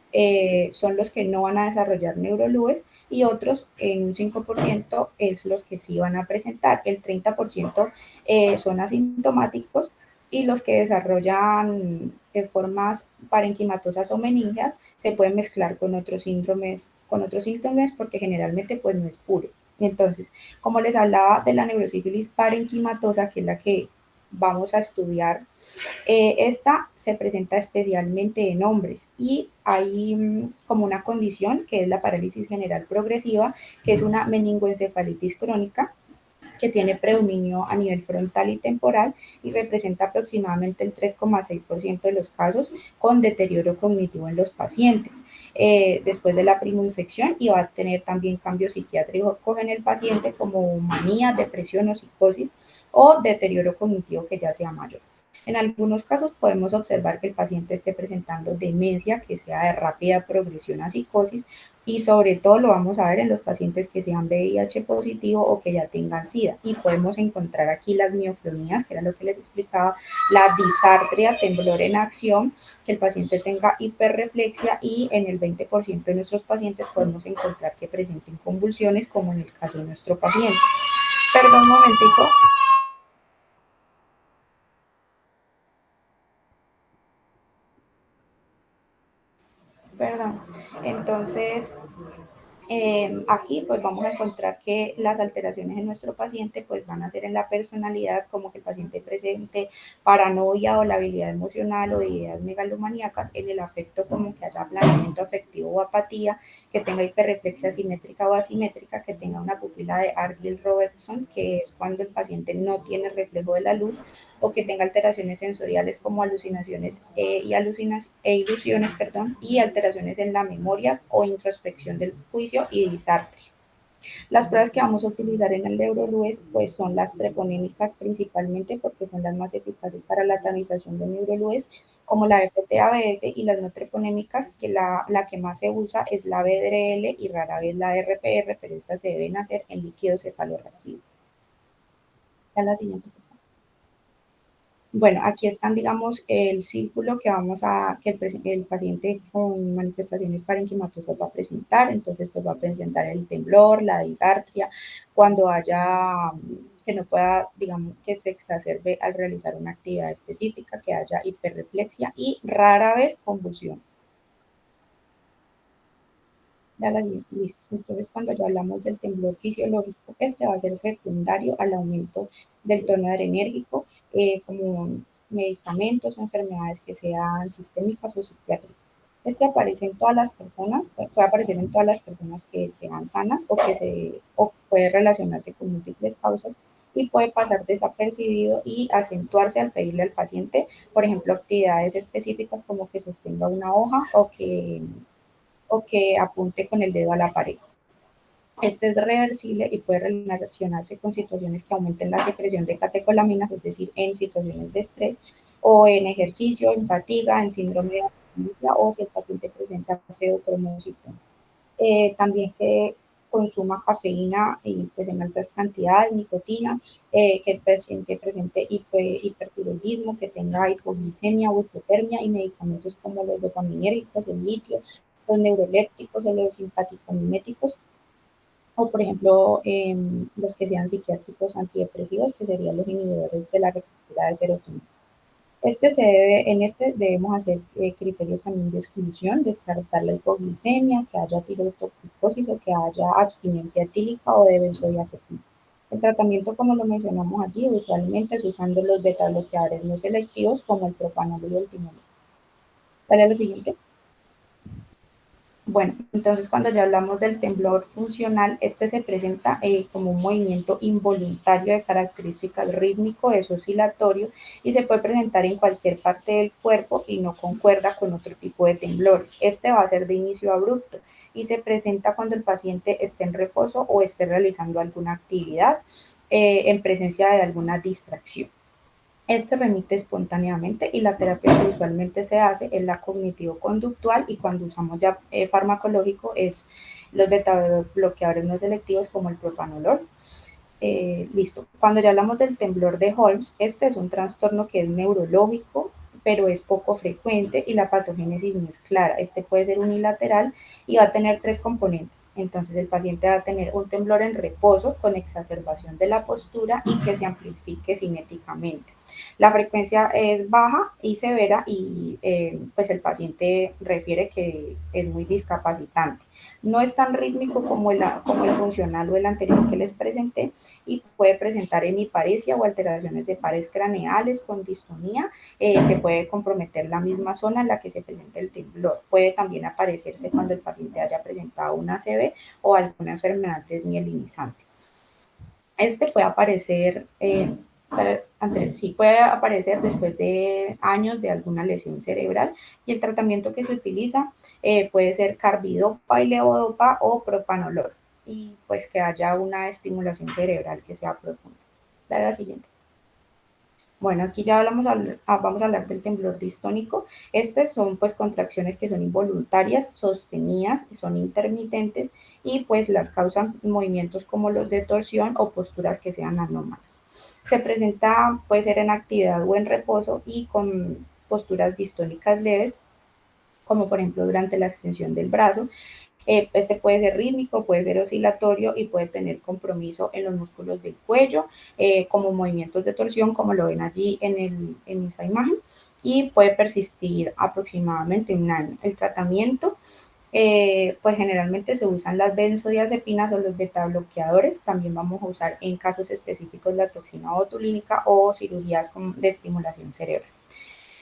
son los que no van a desarrollar neurolúes y otros, en un 5%, es los que sí van a presentar. El 30% son asintomáticos y los que desarrollan formas parenquimatosas o meningias se pueden mezclar con otros síntomas porque generalmente pues no es puro. Entonces, como les hablaba de la neurosífilis parenquimatosa, que es la que vamos a estudiar, esta se presenta especialmente en hombres y hay como una condición que es la parálisis general progresiva, que es una meningoencefalitis crónica que tiene predominio a nivel frontal y temporal y representa aproximadamente el 3,6% de los casos con deterioro cognitivo en los pacientes después de la primoinfección y va a tener también cambios psiquiátricos en el paciente como manía, depresión o psicosis o deterioro cognitivo que ya sea mayor. En algunos casos podemos observar que el paciente esté presentando demencia que sea de rápida progresión a psicosis Y sobre todo lo vamos a ver en los pacientes que sean VIH positivo o que ya tengan SIDA. Y podemos encontrar aquí las mioclonías, que era lo que les explicaba, la disartria, temblor en acción, que el paciente tenga hiperreflexia, y en el 20% de nuestros pacientes podemos encontrar que presenten convulsiones, como en el caso de nuestro paciente. Perdón un momentico. Perdón. Entonces, aquí pues vamos a encontrar que las alteraciones en nuestro paciente pues van a ser en la personalidad, como que el paciente presente paranoia o la habilidad emocional o ideas megalomaníacas, en el afecto como que haya planeamiento afectivo o apatía, que tenga hiperreflexia simétrica o asimétrica, que tenga una pupila de Argyll-Robertson, que es cuando el paciente no tiene reflejo de la luz, o que tenga alteraciones sensoriales como alucinaciones e ilusiones, perdón, y alteraciones en la memoria o introspección del juicio y disartria. Las pruebas que vamos a utilizar en el Neuroluz pues son las treponémicas principalmente, porque son las más eficaces para la tamización del Neuroluz, como la FTABS, y las no treponémicas, que la que más se usa es la BDRL y rara vez la RPR, pero estas se deben hacer en líquido cefalorraquídeo. Ya la siguiente. Bueno, aquí están, digamos, el círculo que el paciente con manifestaciones parenquimatosas va a presentar. Entonces, pues va a presentar el temblor, la disartria, cuando haya, que no pueda, digamos, que se exacerbe al realizar una actividad específica, que haya hiperreflexia y rara vez convulsión. Listo. Entonces, cuando ya hablamos del temblor fisiológico, este va a ser secundario al aumento del tono adrenérgico, como medicamentos o enfermedades que sean sistémicas o psiquiátricas. Este aparece en todas las personas, puede aparecer en todas las personas que sean sanas, o puede relacionarse con múltiples causas, y puede pasar desapercibido y acentuarse al pedirle al paciente, por ejemplo, actividades específicas como que sostenga una hoja o que apunte con el dedo a la pared. Este es reversible y puede relacionarse con situaciones que aumenten la secreción de catecolaminas, es decir, en situaciones de estrés, o en ejercicio, en fatiga, en síndrome de abstinencia, o si el paciente presenta feocromocitón. También que consuma cafeína y pues en altas cantidades, nicotina, que el paciente presente hipertiroidismo, que tenga hipoglicemia o hipotermia, y medicamentos como los dopaminérgicos, el litio, los neurolépticos o los simpaticomiméticos, o por ejemplo los que sean psiquiátricos antidepresivos, que serían los inhibidores de la receptura de serotonina. En este debemos hacer criterios también de exclusión, descartar la hipoglicemia, que haya tirotoxicosis o que haya abstinencia etílica o de benzodiazepina. El tratamiento, como lo mencionamos allí, usualmente es usando los beta-bloqueadores no selectivos como el propanolol y el timolol. ¿Vale lo siguiente? Bueno, entonces cuando ya hablamos del temblor funcional, este se presenta como un movimiento involuntario de características rítmico, es oscilatorio, y se puede presentar en cualquier parte del cuerpo y no concuerda con otro tipo de temblores. Este va a ser de inicio abrupto y se presenta cuando el paciente esté en reposo o esté realizando alguna actividad en presencia de alguna distracción. Este remite espontáneamente y la terapia que usualmente se hace es la cognitivo-conductual, y cuando usamos ya farmacológico es los beta bloqueadores no selectivos como el propanolol. Listo. Cuando ya hablamos del temblor de Holmes, este es un trastorno que es neurológico, pero es poco frecuente y la patogénesis no es clara. Este puede ser unilateral y va a tener tres componentes. Entonces el paciente va a tener un temblor en reposo con exacerbación de la postura y que se amplifique cinéticamente. La frecuencia es baja y severa, y pues el paciente refiere que es muy discapacitante. No es tan rítmico como el funcional o el anterior que les presenté, y puede presentar hemiparesia o alteraciones de pares craneales con distonía, que puede comprometer la misma zona en la que se presenta el temblor. Puede también aparecerse cuando el paciente haya presentado una ACV o alguna enfermedad desmielinizante. Este puede aparecer, puede aparecer después de años de alguna lesión cerebral, y el tratamiento que se utiliza puede ser carbidopa y levodopa o propanolol, y pues que haya una estimulación cerebral que sea profunda. Dale a la siguiente. Bueno, aquí ya vamos a hablar del temblor distónico. Estas son pues contracciones que son involuntarias, sostenidas, son intermitentes y pues las causan movimientos como los de torsión o posturas que sean anómalas. Se presenta, puede ser en actividad o en reposo y con posturas distónicas leves, como por ejemplo durante la extensión del brazo. Este puede ser rítmico, puede ser oscilatorio y puede tener compromiso en los músculos del cuello, como movimientos de torsión, como lo ven allí en esa imagen, y puede persistir aproximadamente un año. El tratamiento, pues generalmente se usan las benzodiazepinas o los betabloqueadores. También vamos a usar en casos específicos la toxina botulínica o cirugías de estimulación cerebral.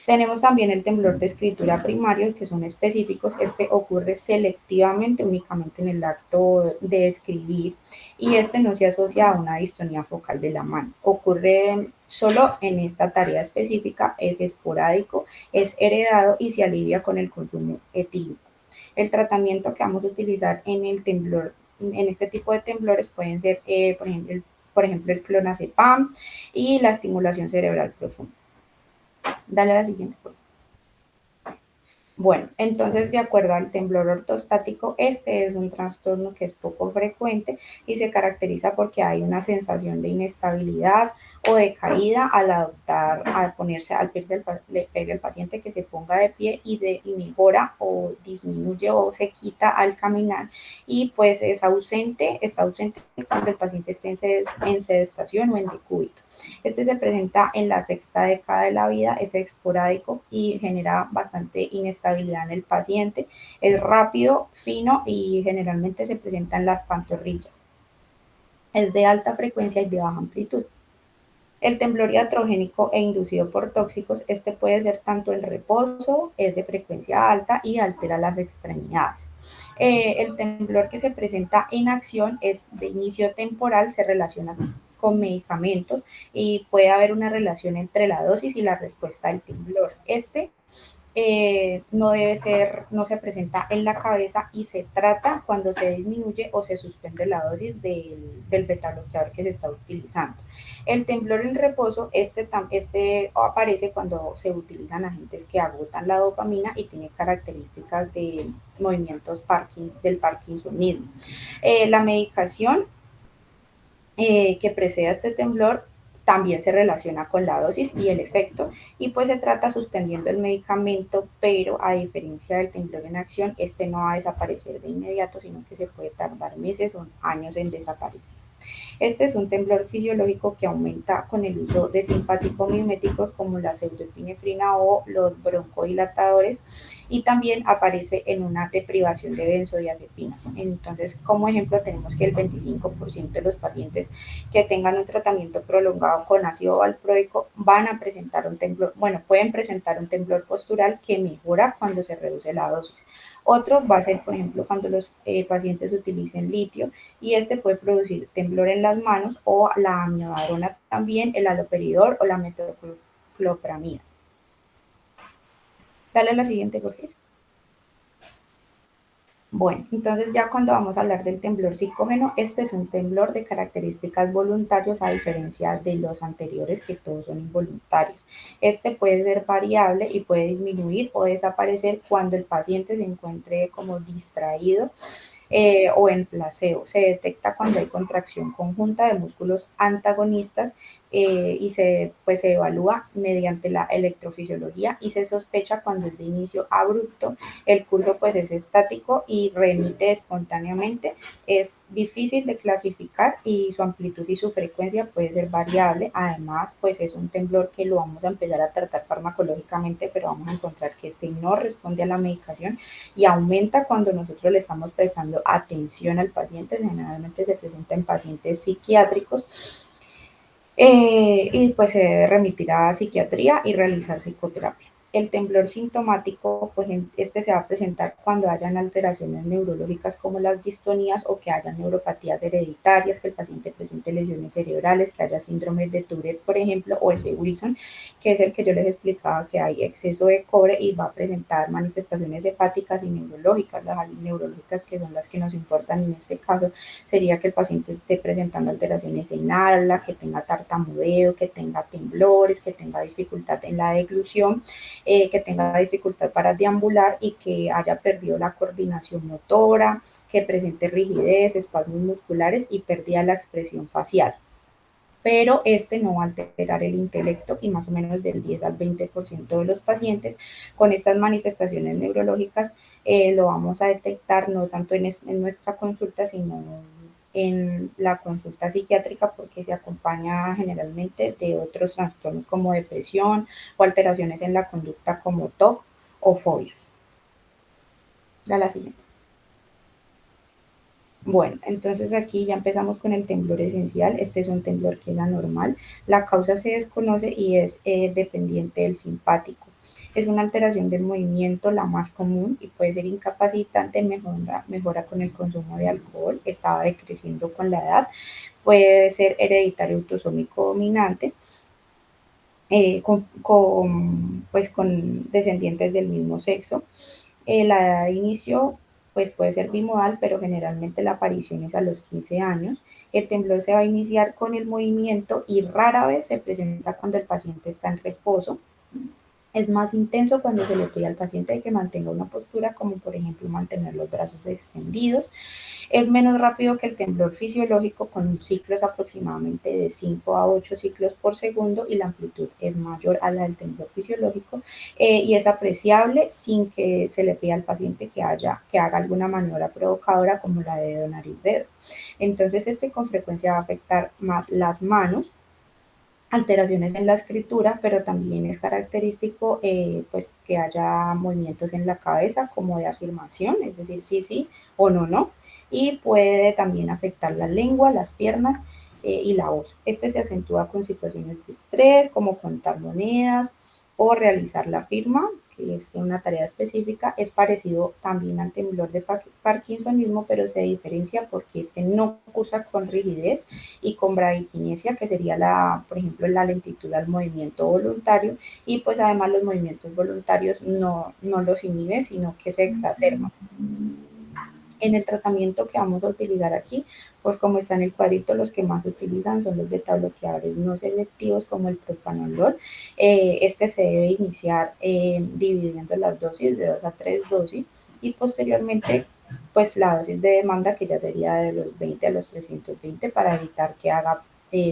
Tenemos también el temblor de escritura primario, que son específicos. Este ocurre selectivamente, únicamente en el acto de escribir, y este no se asocia a una distonía focal de la mano. Ocurre solo en esta tarea específica, es esporádico, es heredado y se alivia con el consumo etílico. El tratamiento que vamos a utilizar en el temblor, en este tipo de temblores, pueden ser, por ejemplo, el clonazepam y la estimulación cerebral profunda. Dale a la siguiente, por favor. Bueno, entonces, de acuerdo al temblor ortostático, este es un trastorno que es poco frecuente y se caracteriza porque hay una sensación de inestabilidad o de caída al adoptar, al ponerse, al pedirle al paciente que se ponga de pie y mejora o disminuye o se quita al caminar, y pues está ausente cuando el paciente esté en sedestación o en decúbito. Este se presenta en la sexta década de la vida, es esporádico y genera bastante inestabilidad en el paciente. Es rápido, fino y generalmente se presenta en las pantorrillas. Es de alta frecuencia y de baja amplitud. El temblor iatrogénico e inducido por tóxicos, este puede ser tanto en reposo, es de frecuencia alta y altera las extremidades. El temblor que se presenta en acción es de inicio temporal, se relaciona con medicamentos y puede haber una relación entre la dosis y la respuesta del temblor. No se presenta en la cabeza y se trata cuando se disminuye o se suspende la dosis del betabloqueador que se está utilizando. El temblor en reposo, este aparece cuando se utilizan agentes que agotan la dopamina y tiene características de movimientos del parkinsonismo. La medicación que precede a este temblor también se relaciona con la dosis y el efecto, y pues se trata suspendiendo el medicamento, pero a diferencia del temblor en acción, este no va a desaparecer de inmediato, sino que se puede tardar meses o años en desaparecer. Este es un temblor fisiológico que aumenta con el uso de simpáticos miméticos como la pseudoepinefrina o los broncodilatadores, y también aparece en una deprivación de benzodiazepinas. Entonces, como ejemplo, tenemos que el 25% de los pacientes que tengan un tratamiento prolongado con ácido valproico van a presentar un temblor, pueden presentar un temblor postural que mejora cuando se reduce la dosis. Otro va a ser, por ejemplo, cuando los pacientes utilicen litio, y este puede producir temblor en las manos, o la amiodarona también, el haloperidol o la metoclopramida. Dale a la siguiente, por favor. Bueno, entonces ya cuando vamos a hablar del temblor psicógeno, este es un temblor de características voluntarias, a diferencia de los anteriores que todos son involuntarios. Este puede ser variable y puede disminuir o desaparecer cuando el paciente se encuentre como distraído o en placebo. Se detecta cuando hay contracción conjunta de músculos antagonistas y se evalúa mediante la electrofisiología, y se sospecha cuando es de inicio abrupto, el curso pues es estático y remite espontáneamente. Es difícil de clasificar y su amplitud y su frecuencia puede ser variable. Además, pues es un temblor que lo vamos a empezar a tratar farmacológicamente, pero vamos a encontrar que este no responde a la medicación y aumenta cuando nosotros le estamos prestando atención al paciente. Generalmente se presenta en pacientes psiquiátricos y pues se debe remitir a psiquiatría y realizar psicoterapia. El temblor sintomático, pues este se va a presentar cuando hayan alteraciones neurológicas como las distonías o que haya neuropatías hereditarias, que el paciente presente lesiones cerebrales, que haya síndrome de Tourette, por ejemplo, o el de Wilson, que es el que yo les explicaba que hay exceso de cobre y va a presentar manifestaciones hepáticas y neurológicas. Las neurológicas, que son las que nos importan en este caso, sería que el paciente esté presentando alteraciones en habla, que tenga tartamudeo, que tenga temblores, que tenga dificultad en la deglución, que tenga dificultad para deambular y que haya perdido la coordinación motora, que presente rigidez, espasmos musculares y pérdida de la expresión facial. Pero este no va a alterar el intelecto y más o menos del 10 al 20% de los pacientes con estas manifestaciones neurológicas lo vamos a detectar no tanto en nuestra consulta, sino en la consulta psiquiátrica, porque se acompaña generalmente de otros trastornos como depresión o alteraciones en la conducta como TOC o fobias. La siguiente. Bueno, entonces aquí ya empezamos con el temblor esencial. Este es un temblor que es anormal. La causa se desconoce y es dependiente del simpático. Es una alteración del movimiento, la más común, y puede ser incapacitante, mejora con el consumo de alcohol, estaba decreciendo con la edad, puede ser hereditario autosómico dominante, pues con descendientes del mismo sexo. La edad de inicio pues puede ser bimodal, pero generalmente la aparición es a los 15 años. El temblor se va a iniciar con el movimiento y rara vez se presenta cuando el paciente está en reposo. Es más intenso cuando se le pide al paciente que mantenga una postura, como por ejemplo mantener los brazos extendidos. Es menos rápido que el temblor fisiológico, con ciclos aproximadamente de 5 a 8 ciclos por segundo, y la amplitud es mayor a la del temblor fisiológico y es apreciable sin que se le pida al paciente que haga alguna maniobra provocadora como la de dedo, nariz, dedo. Entonces con frecuencia va a afectar más las manos, alteraciones en la escritura, pero también es característico pues que haya movimientos en la cabeza como de afirmación, es decir, sí, sí o no, no, y puede también afectar la lengua, las piernas y la voz. Este se acentúa con situaciones de estrés, como contar monedas o realizar la firma, que es una tarea específica. Es parecido también al temblor de Parkinsonismo, pero se diferencia porque no cursa con rigidez y con braquikinesia, que sería por ejemplo, la lentitud al movimiento voluntario, y pues además los movimientos voluntarios no los inhibe, sino que se exacerban. En el tratamiento que vamos a utilizar aquí, pues como está en el cuadrito, los que más se utilizan son los beta-bloqueadores no selectivos como el propanolol. Se debe iniciar dividiendo las dosis de 2 a 3 dosis y posteriormente pues la dosis de demanda, que ya sería de los 20 a los 320, para evitar que haga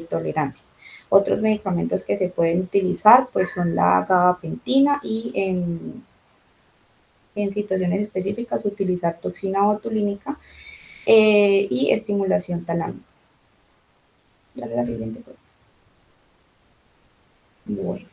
tolerancia. Otros medicamentos que se pueden utilizar pues son la gabapentina y en situaciones específicas utilizar toxina botulínica y estimulación talámica. Dale la siguiente, pues. Bueno.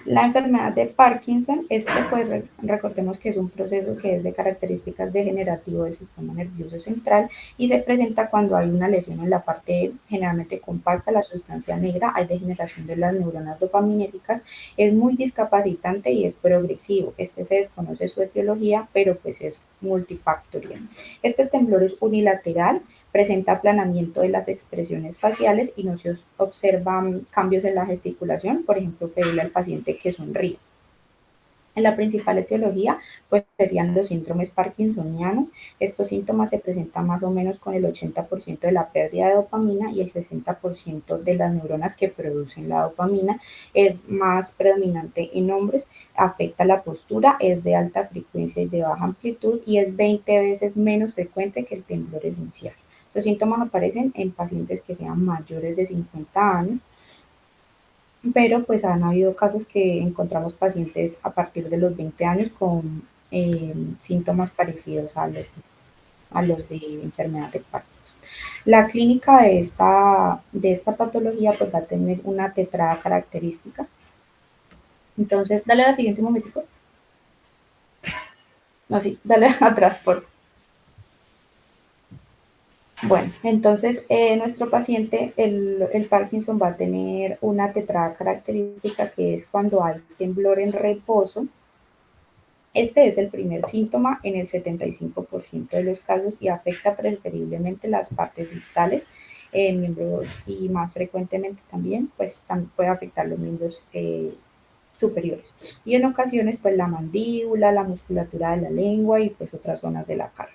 La enfermedad de Parkinson, pues recordemos que es un proceso que es de características degenerativo del sistema nervioso central y se presenta cuando hay una lesión en la parte generalmente compacta, la sustancia negra, hay degeneración de las neuronas dopaminérgicas, es muy discapacitante y es progresivo. Se desconoce su etiología, pero pues es multifactorial. Temblor es unilateral, presenta aplanamiento de las expresiones faciales y no se observan cambios en la gesticulación, por ejemplo, pedirle al paciente que sonríe. En la principal etiología, pues serían los síndromes parkinsonianos. Estos síntomas se presentan más o menos con el 80% de la pérdida de dopamina y el 60% de las neuronas que producen la dopamina. Es más predominante en hombres, afecta la postura, es de alta frecuencia y de baja amplitud y es 20 veces menos frecuente que el temblor esencial. Los síntomas aparecen en pacientes que sean mayores de 50 años, pero pues han habido casos que encontramos pacientes a partir de los 20 años con síntomas parecidos a los de enfermedad de Parkinson. La clínica de esta patología pues va a tener una tetrada característica. Entonces, dale a la siguiente un momentico. No, sí, dale atrás, por favor. Bueno, entonces nuestro paciente, el Parkinson va a tener una tetrada característica que es cuando hay temblor en reposo. Este es el primer síntoma en el 75% de los casos y afecta preferiblemente las partes distales, miembros, y más frecuentemente también, pues también puede afectar los miembros superiores. Y en ocasiones, pues la mandíbula, la musculatura de la lengua y pues otras zonas de la cara.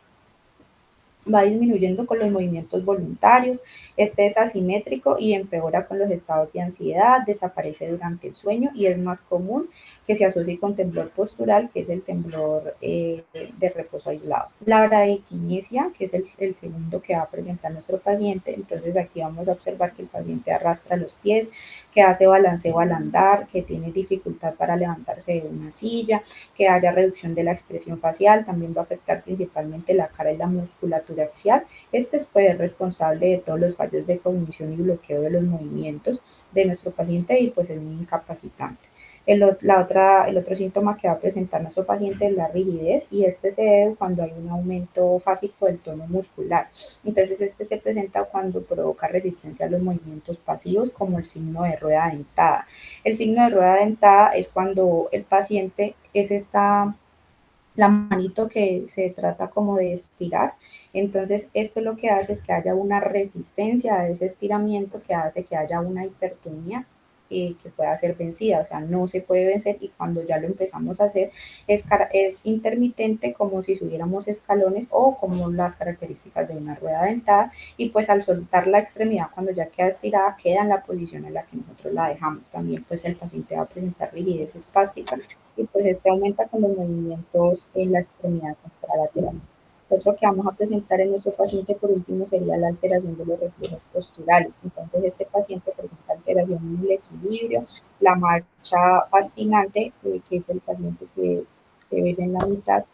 Va disminuyendo con los movimientos voluntarios, este es asimétrico y empeora con los estados de ansiedad, desaparece durante el sueño y es más común que se asocie con temblor postural, que es el temblor de reposo aislado. La braquikinesia, que es el segundo que va a presentar nuestro paciente, entonces aquí vamos a observar que el paciente arrastra los pies, que hace balanceo al andar, que tiene dificultad para levantarse de una silla, que haya reducción de la expresión facial, también va a afectar principalmente la cara y la musculatura axial. Este es pues, responsable de todos los fallos de cognición y bloqueo de los movimientos de nuestro paciente y pues es muy incapacitante. El otro síntoma que va a presentar nuestro paciente es la rigidez y este se debe cuando hay un aumento fásico del tono muscular. Entonces este se presenta cuando provoca resistencia a los movimientos pasivos como el signo de rueda dentada. El signo de rueda dentada es cuando el paciente la manito que se trata como de estirar. Entonces, esto lo que hace es que haya una resistencia a ese estiramiento que hace que haya una hipertonía que pueda ser vencida, o sea, no se puede vencer y cuando ya lo empezamos a hacer es intermitente como si subiéramos escalones o como las características de una rueda dentada y pues al soltar la extremidad cuando ya queda estirada queda en la posición en la que nosotros la dejamos. También pues el paciente va a presentar rigidez espástica y pues este aumenta con los movimientos en la extremidad contralateral. Otro que vamos a presentar en nuestro paciente por último sería la alteración de los reflejos posturales. Entonces este paciente presenta alteración en el equilibrio, la marcha fascinante, que es el paciente que ves en la mitad,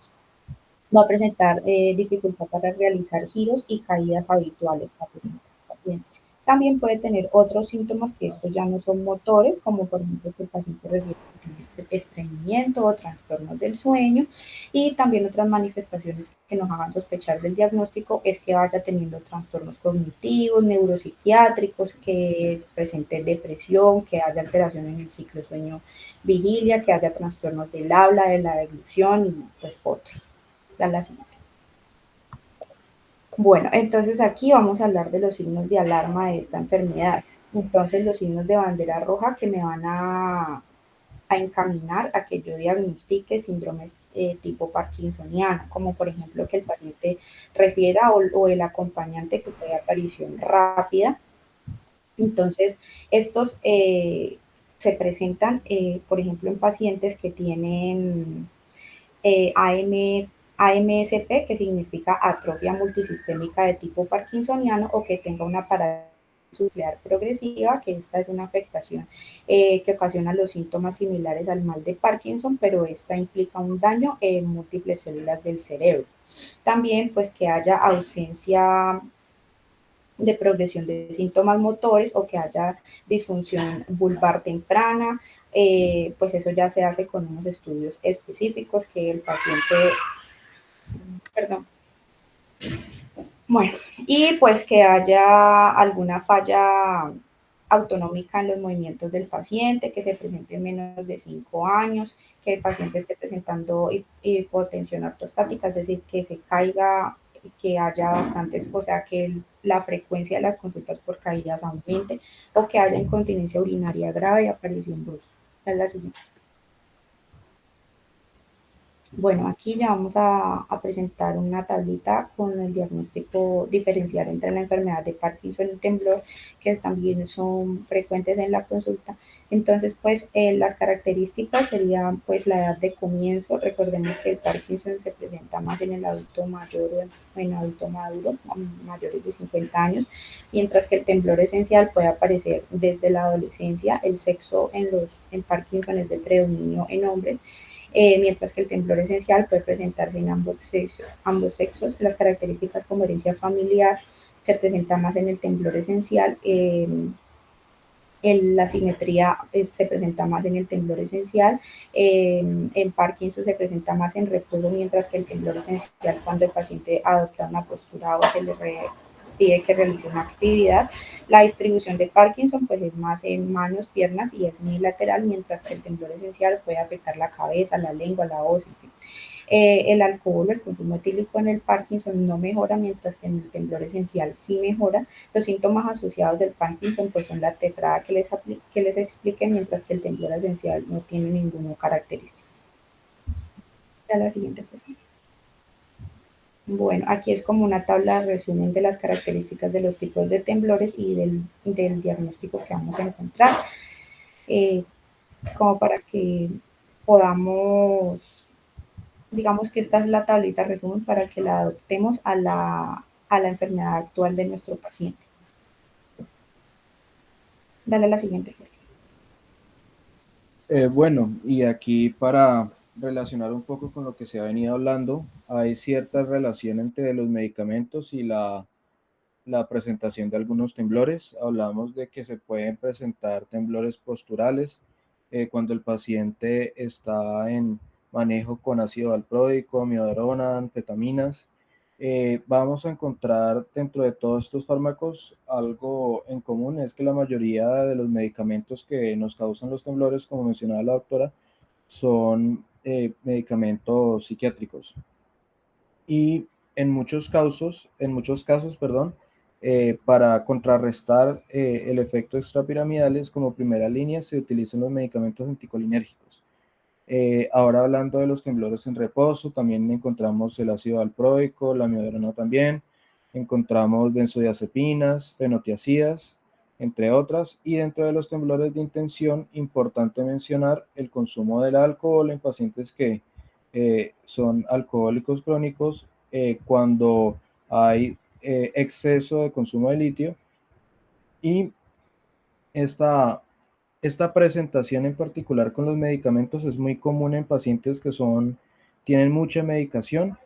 va a presentar dificultad para realizar giros y caídas habituales para el paciente. También puede tener otros síntomas que estos ya no son motores, como por ejemplo que el paciente refiere estreñimiento o trastornos del sueño y también otras manifestaciones que nos hagan sospechar del diagnóstico es que vaya teniendo trastornos cognitivos, neuropsiquiátricos, que presente depresión, que haya alteración en el ciclo sueño-vigilia, que haya trastornos del habla, de la deglución y pues otros. La siguiente. Bueno, entonces aquí vamos a hablar de los signos de alarma de esta enfermedad. Entonces los signos de bandera roja que me van a encaminar a que yo diagnostique síndromes tipo parkinsoniano, como por ejemplo que el paciente refiera o el acompañante que fue de aparición rápida. Entonces, estos se presentan, por ejemplo, en pacientes que tienen AMSP, que significa atrofia multisistémica de tipo parkinsoniano, o que tenga una parálisis nuclear progresiva, que esta es una afectación que ocasiona los síntomas similares al mal de Parkinson, pero esta implica un daño en múltiples células del cerebro. También, pues, que haya ausencia de progresión de síntomas motores o que haya disfunción vulvar temprana, pues eso ya se hace con unos estudios específicos que el paciente, perdón, bueno, y pues que haya alguna falla autonómica en los movimientos del paciente, que se presente en menos de 5 años, que el paciente esté presentando hipotensión ortostática, es decir, que se caiga, que haya bastantes, o sea, que la frecuencia de las consultas por caídas aumente, o que haya incontinencia urinaria grave y aparición brusca. Esta es la siguiente. Bueno, aquí ya vamos a presentar una tablita con el diagnóstico diferencial entre la enfermedad de Parkinson y temblor, que también son frecuentes en la consulta. Entonces, pues las características serían pues la edad de comienzo. Recordemos que el Parkinson se presenta más en el adulto mayor o en adulto maduro, mayores de 50 años, mientras que el temblor esencial puede aparecer desde la adolescencia. El sexo en Parkinson es de predominio en hombres, mientras que el temblor esencial puede presentarse en ambos sexos. Las características como herencia familiar se presentan más en el temblor esencial. La simetría se presenta más en el temblor esencial. En Parkinson se presenta más en reposo, mientras que el temblor esencial cuando el paciente adopta una postura o pide que realice una actividad. La distribución de Parkinson pues es más en manos, piernas y es unilateral, mientras que el temblor esencial puede afectar la cabeza, la lengua, la voz, en fin. El alcohol, el consumo etílico en el Parkinson no mejora, mientras que en el temblor esencial sí mejora. Los síntomas asociados del Parkinson pues son la tetrada que les expliqué, mientras que el temblor esencial no tiene ninguna característica. A la siguiente, por favor. Bueno, aquí es como una tabla de resumen de las características de los tipos de temblores y del diagnóstico que vamos a encontrar, como para que podamos, digamos que esta es la tablita resumen para que la adoptemos a la enfermedad actual de nuestro paciente. Dale a la siguiente. Bueno, y aquí para relacionar un poco con lo que se ha venido hablando, hay cierta relación entre los medicamentos y la presentación de algunos temblores. Hablamos de que se pueden presentar temblores posturales cuando el paciente está en manejo con ácido valproico, amiodarona, anfetaminas. Vamos a encontrar dentro de todos estos fármacos algo en común, es que la mayoría de los medicamentos que nos causan los temblores, como mencionaba la doctora, son medicamentos psiquiátricos. Y en muchos casos, perdón, para contrarrestar el efecto extrapiramidales, como primera línea se utilizan los medicamentos anticolinérgicos. Ahora hablando de los temblores en reposo, también encontramos el ácido valproico, la amiodarona también, encontramos benzodiazepinas, fenotiacidas, entre otras, y dentro de los temblores de intención, importante mencionar el consumo del alcohol en pacientes que son alcohólicos crónicos cuando hay exceso de consumo de litio, y esta presentación en particular con los medicamentos es muy común en pacientes que tienen mucha medicación,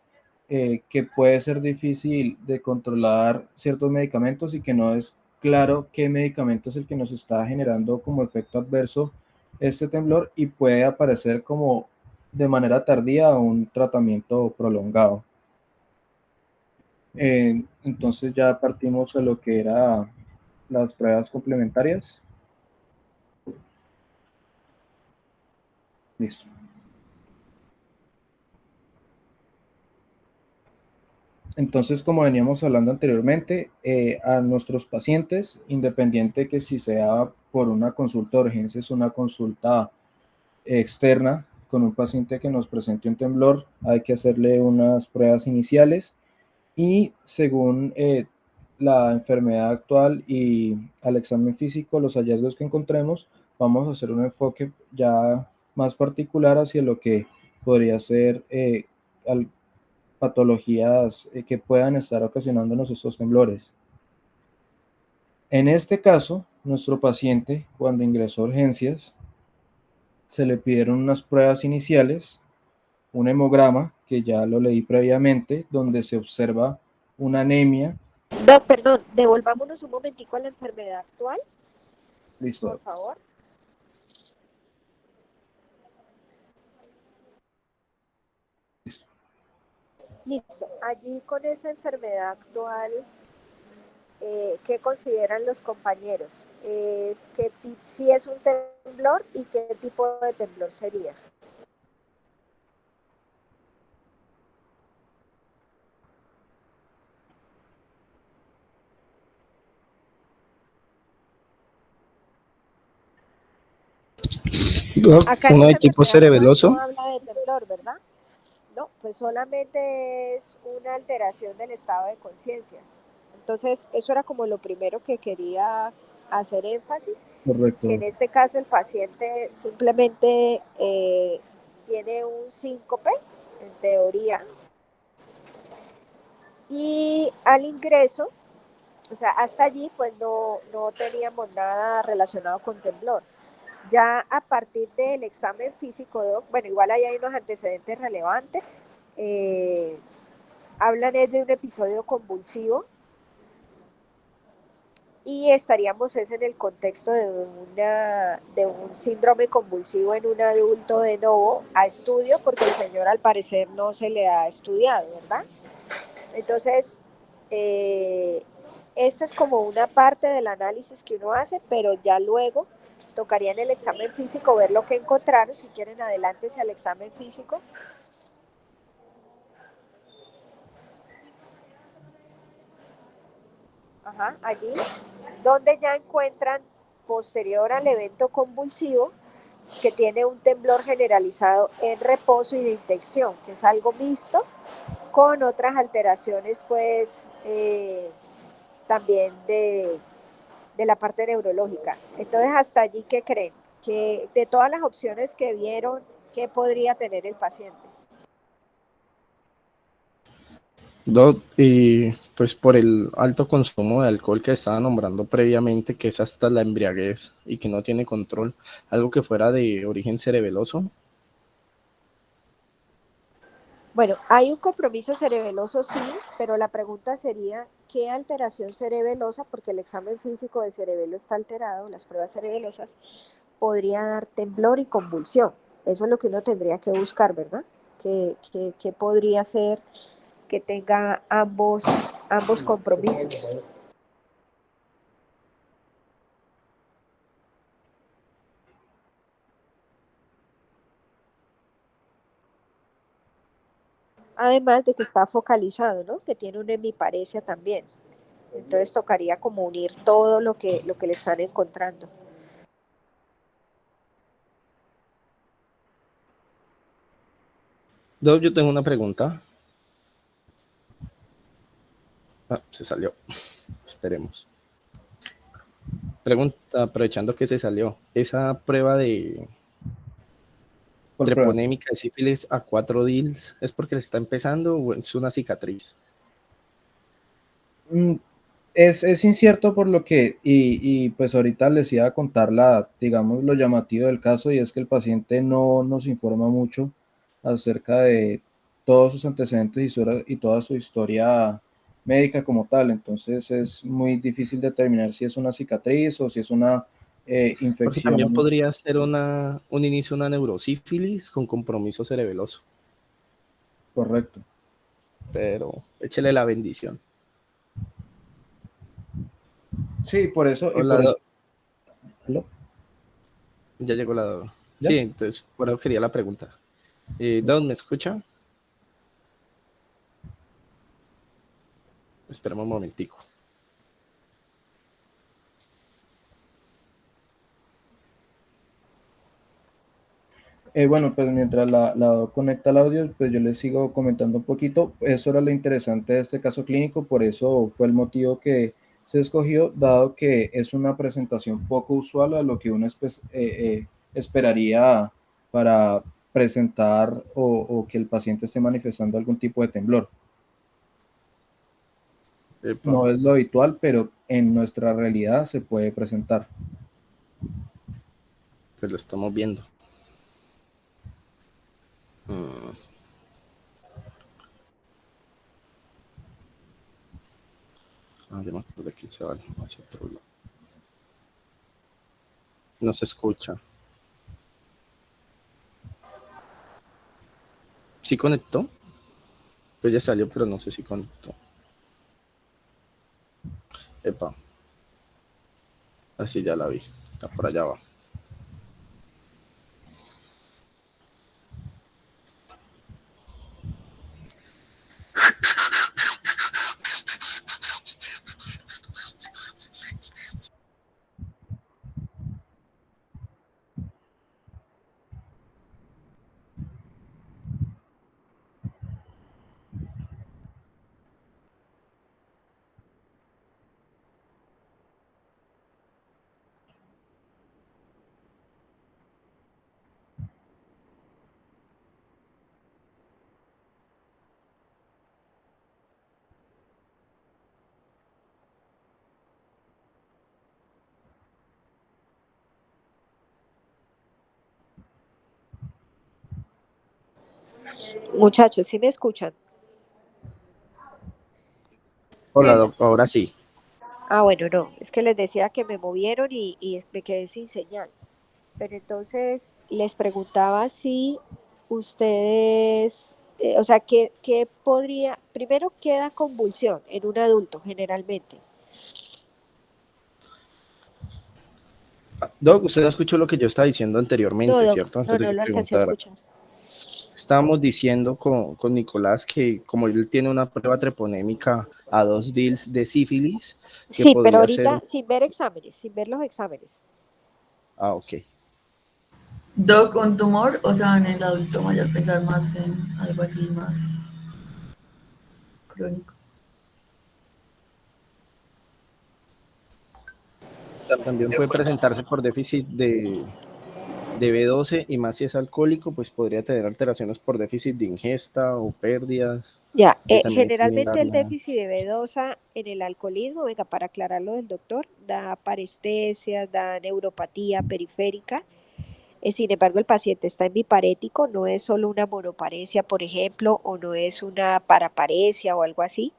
que puede ser difícil de controlar ciertos medicamentos y que no es claro qué medicamento es el que nos está generando como efecto adverso este temblor, y puede aparecer como de manera tardía un tratamiento prolongado. Entonces ya partimos a lo que era las pruebas complementarias. Listo. Entonces, como veníamos hablando anteriormente, a nuestros pacientes, independiente que si sea por una consulta de urgencias o una consulta externa con un paciente que nos presente un temblor, hay que hacerle unas pruebas iniciales y según la enfermedad actual y al examen físico, los hallazgos que encontremos, vamos a hacer un enfoque ya más particular hacia lo que podría ser patologías que puedan estar ocasionándonos estos temblores. En este caso, nuestro paciente, cuando ingresó a urgencias, se le pidieron unas pruebas iniciales, un hemograma, que ya lo leí previamente, donde se observa una anemia. No, perdón, devolvámonos un momentico a la enfermedad actual, Listo. por favor. Listo. Listo. Allí con esa enfermedad actual, ¿qué consideran los compañeros? Si es un temblor y qué tipo de temblor sería. Acá Uno de esa tipo enfermedad actual cerebeloso. no habla de temblor, ¿verdad? No, pues solamente es una alteración del estado de conciencia. Entonces, eso era como lo primero que quería hacer énfasis, que en Correcto. este caso el paciente simplemente tiene un síncope, en teoría, y al ingreso, o sea, hasta allí pues no teníamos nada relacionado con temblor. Ya a partir del examen físico, bueno, igual ahí hay unos antecedentes relevantes, hablan de un episodio convulsivo y estaríamos en el contexto de un síndrome convulsivo en un adulto de nuevo a estudio, porque el señor al parecer no se le ha estudiado, ¿verdad? Entonces, esta es como una parte del análisis que uno hace, pero ya luego tocaría en el examen físico ver lo que encontraron. Si quieren, adelántense al examen físico. Ajá, allí, donde ya encuentran posterior al evento convulsivo que tiene un temblor generalizado en reposo y de intención, que es algo mixto con otras alteraciones, pues, también de la parte neurológica. Entonces, hasta allí, ¿qué creen? Que de todas las opciones que vieron, ¿qué podría tener el paciente? Y pues por el alto consumo de alcohol que estaba nombrando previamente, que es hasta la embriaguez y que no tiene control, algo que fuera de origen cerebeloso. Bueno, hay un compromiso cerebeloso, sí, pero la pregunta sería, ¿qué alteración cerebelosa? Porque el examen físico de cerebelo está alterado, las pruebas cerebelosas, podría dar temblor y convulsión. Eso es lo que uno tendría que buscar, ¿verdad? ¿Qué podría ser que tenga ambos compromisos? Además de que está focalizado, ¿no? Que tiene una hemiparesia también. Entonces tocaría como unir todo lo que le están encontrando. Yo tengo una pregunta. Se salió. Esperemos. Pregunta, aprovechando que se salió. ¿Esa prueba de treponémica de sífilis a 4 DILs es porque le está empezando o es una cicatriz? Es incierto por lo que, y pues ahorita les iba a contar digamos, lo llamativo del caso, y es que el paciente no nos informa mucho acerca de todos sus antecedentes y toda su historia médica como tal. Entonces es muy difícil determinar si es una cicatriz o si es una Porque infección. también podría ser un inicio de una neurosífilis con compromiso cerebeloso. Correcto. Pero échele la bendición. Sí, por eso. Hola, ¿Aló? ya llegó la... ¿Ya? Sí, entonces por eso quería la pregunta. Don, ¿me escucha? Esperemos un momentico. Bueno, pues mientras la conecta el audio, pues yo les sigo comentando un poquito. Eso era lo interesante de este caso clínico, por eso fue el motivo que se escogió, dado que es una presentación poco usual a lo que uno esperaría para presentar o que el paciente esté manifestando algún tipo de temblor. Epa, No es lo habitual, pero en nuestra realidad se puede presentar. pues lo estamos viendo. Ya me acuerdo que se va hacia otro lado. No se escucha. ¿Sí conectó? Pues ya salió, pero no sé si conectó. Epa. Así ya la vi. Está por allá abajo. Muchachos, ¿sí me escuchan? Hola, ahora sí. Ah, bueno, no, es que les decía que me movieron y me quedé sin señal. Pero entonces les preguntaba si ustedes, o sea, ¿qué podría, primero queda convulsión en un adulto generalmente? Doc, usted escuchó lo que yo estaba diciendo anteriormente, No, Doc, ¿cierto? Antes de no que lo alcancé a preguntara. escuchar. Estábamos diciendo con Nicolás que como él tiene una prueba treponémica a 2 DILs de sífilis, que Sí, pero podría ser... ahorita sin ver exámenes, sin ver los exámenes. Ah, ok. Doc, un tumor, o sea, en el adulto mayor pensar más en algo así más crónico. También puede presentarse por déficit de B12 y más si es alcohólico, pues podría tener alteraciones por déficit de ingesta o pérdidas. Ya, Que también hay que generalmente el mirarla. déficit de B2 en el alcoholismo, venga, para aclararlo del doctor, da parestesia, da neuropatía periférica. Sin embargo, el paciente está en biparético, no es solo una monoparesia, por ejemplo, o no es una paraparesia o algo así.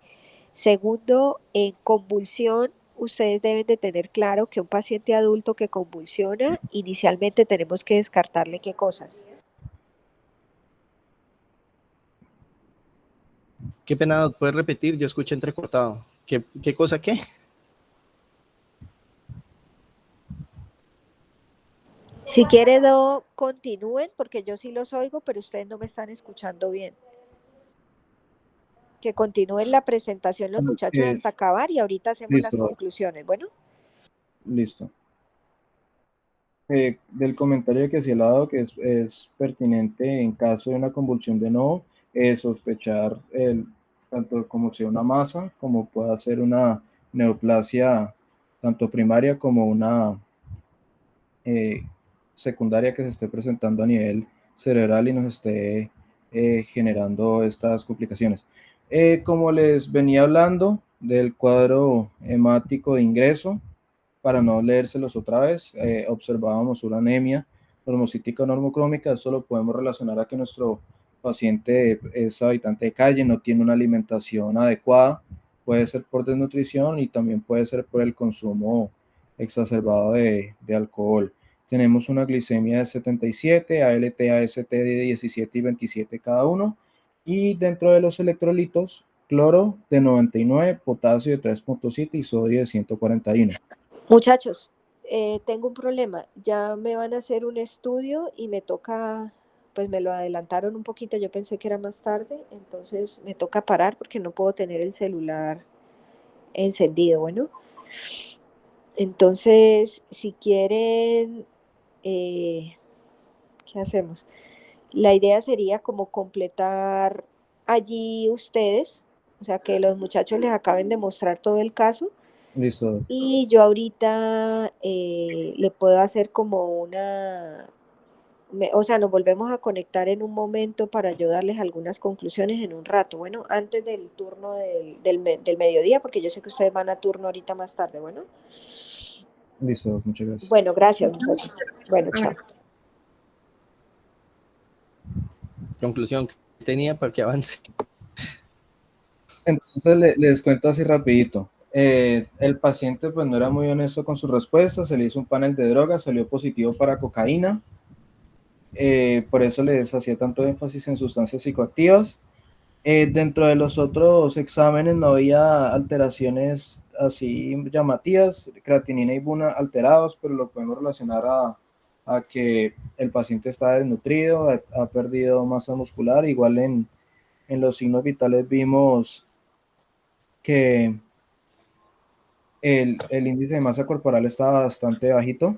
Segundo, en convulsión, ustedes deben de tener claro que un paciente adulto que convulsiona, inicialmente tenemos que descartarle qué cosas. Qué pena, Doc, ¿puedes repetir? Yo escuché entrecortado. ¿Qué cosa qué? Si quiere, continúen, porque yo sí los oigo, pero ustedes no me están escuchando bien. Que continúen la presentación los muchachos hasta acabar y ahorita hacemos las Listo, conclusiones. Bueno, listo. Del comentario que se ha dado que es pertinente en caso de una convulsión de nodo, sospechar tanto como sea una masa, como pueda ser una neoplasia tanto primaria como una secundaria que se esté presentando a nivel cerebral y nos esté generando estas complicaciones. Como les venía hablando del cuadro hemático de ingreso, para no leérselos otra vez, observábamos una anemia normocítica normocrómica. Eso lo podemos relacionar a que nuestro paciente es habitante de calle, no tiene una alimentación adecuada, puede ser por desnutrición y también puede ser por el consumo exacerbado de alcohol. Tenemos una glicemia de 77, ALT, AST de 17 y 27 cada uno, y dentro de los electrolitos, cloro de 99, potasio de 3.7 y sodio de 141. muchachos, tengo un problema. Ya me van a hacer un estudio y me toca, pues me lo adelantaron un poquito. Yo pensé que era más tarde, entonces me toca parar porque no puedo tener el celular encendido. Bueno, entonces, si quieren, ¿qué hacemos? La idea sería como completar allí ustedes, o sea, que los muchachos les acaben de mostrar todo el caso Listo. y yo ahorita le puedo hacer como o sea, nos volvemos a conectar en un momento para yo darles algunas conclusiones en un rato, bueno, antes del turno del mediodía, porque yo sé que ustedes van a turno ahorita más tarde, bueno. Listo, muchas gracias. Bueno, gracias, muchachos. Bueno, chao. Conclusión que tenía para que avance. Entonces les cuento así rapidito. El paciente pues no era muy honesto con su respuesta, se le hizo un panel de drogas, salió positivo para cocaína, por eso les hacía tanto énfasis en sustancias psicoactivas. Dentro de los otros exámenes no había alteraciones así llamativas, creatinina y buna alterados, pero lo podemos relacionar a que el paciente está desnutrido, ha perdido masa muscular. Igual en los signos vitales vimos que el índice de masa corporal estaba bastante bajito.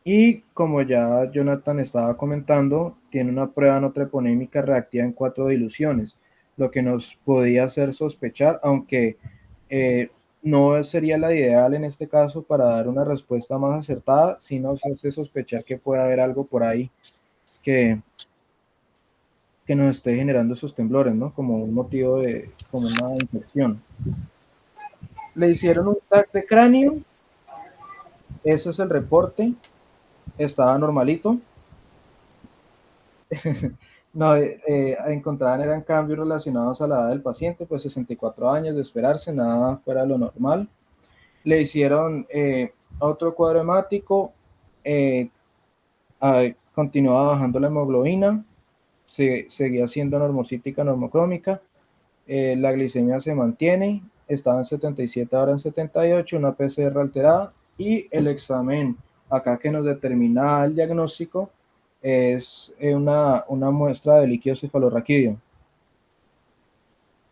Y como ya Jonathan estaba comentando, tiene una prueba no treponémica reactiva en 4 diluciones, lo que nos podía hacer sospechar, aunque no sería la ideal en este caso para dar una respuesta más acertada, si nos hace sospechar que puede haber algo por ahí que, que nos esté generando esos temblores, ¿no? Como un motivo como una infección. Le hicieron un TAC de cráneo, ese es el reporte, estaba normalito. No, encontraban eran cambios relacionados a la edad del paciente, pues 64 años de esperarse, nada fuera de lo normal. Le hicieron otro cuadro hemático, eh, continuaba bajando la hemoglobina, seguía siendo normocítica, normocrómica, la glicemia se mantiene, estaba en 77, ahora en 78, una PCR alterada, y el examen acá que nos determina el diagnóstico es una muestra de líquido cefalorraquídeo.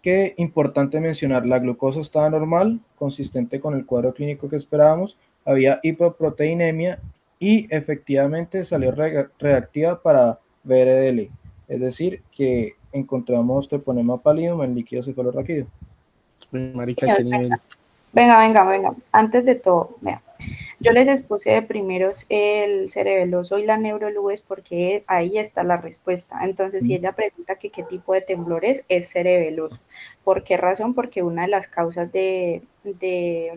Qué importante mencionar, la glucosa estaba normal, consistente con el cuadro clínico que esperábamos, había hipoproteinemia y efectivamente salió reactiva para VRDL, es decir, que encontramos treponema pallidum en líquido cefalorraquídeo. Marica, ¿qué nivel? Venga. Antes de todo, vea. Yo les expuse de primeros el cerebeloso y la neurolúes porque ahí está la respuesta. Entonces, si ella pregunta que qué tipo de temblor es cerebeloso. ¿Por qué razón? Porque una de las causas del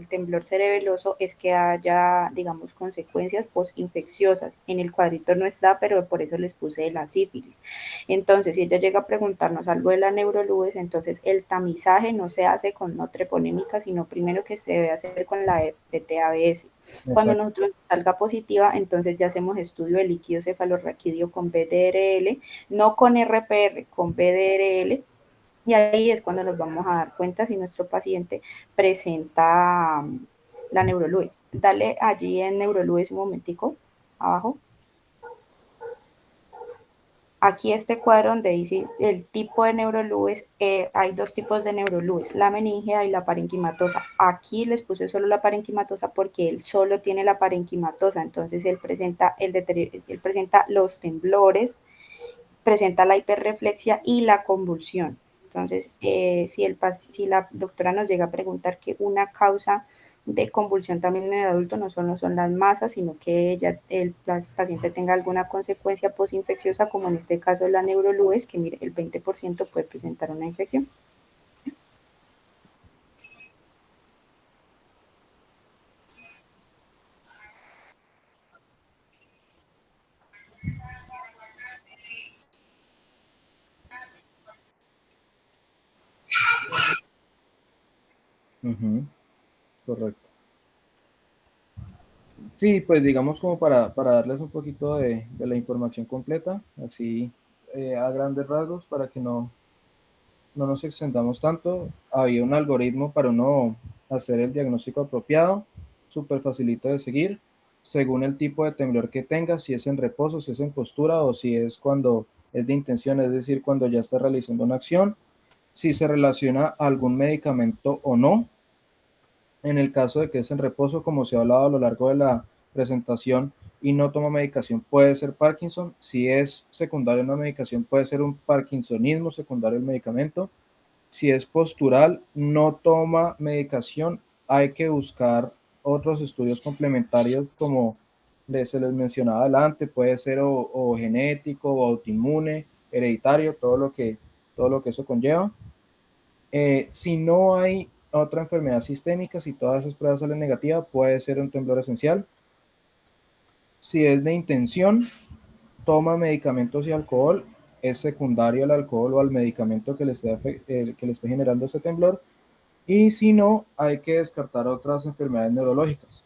temblor cerebeloso es que haya, digamos, consecuencias postinfecciosas. En el cuadrito no está, pero por eso les puse la sífilis. Entonces, si ella llega a preguntarnos algo de la neurolúes, entonces el tamizaje no se hace con no treponémica, sino primero que se debe hacer con la FT-ABS. Cuando nosotros salga positiva, entonces ya hacemos estudio de líquido cefalorraquídeo con BDRL, no con RPR, con BDRL, y ahí es cuando nos vamos a dar cuenta si nuestro paciente presenta la neurolúes. Dale allí en neurolúes un momentico, abajo. Aquí este cuadro donde dice el tipo de neurolúes, hay dos tipos de neurolúes, la meningea y la parenquimatosa. Aquí les puse solo la parenquimatosa porque él solo tiene la parenquimatosa, entonces él presenta los temblores, presenta la hiperreflexia y la convulsión. Entonces, si la doctora nos llega a preguntar que una causa de convulsión también en el adulto no solo son las masas, sino que el paciente tenga alguna consecuencia posinfecciosa, como en este caso la neurolúes, que mire, el 20% puede presentar una infección. Correcto. Sí, pues digamos como para darles un poquito de la información completa, así a grandes rasgos, para que no nos extendamos tanto. Había un algoritmo para uno hacer el diagnóstico apropiado, súper facilito de seguir, según el tipo de temblor que tenga, si es en reposo, si es en postura o si es cuando es de intención, es decir, cuando ya está realizando una acción, si se relaciona a algún medicamento o no. En el caso de que es en reposo, como se ha hablado a lo largo de la presentación, y no toma medicación, puede ser Parkinson. Si es secundario a una medicación, puede ser un parkinsonismo secundario al medicamento. Si es postural, no toma medicación, hay que buscar otros estudios complementarios como se les mencionaba adelante, puede ser o genético o autoinmune, hereditario, todo lo que eso conlleva. Si no hay otra enfermedad sistémica, si todas esas pruebas salen negativas, puede ser un temblor esencial. Si es de intención, toma medicamentos y alcohol, es secundario al alcohol o al medicamento que le esté generando ese temblor. Y si no, hay que descartar otras enfermedades neurológicas.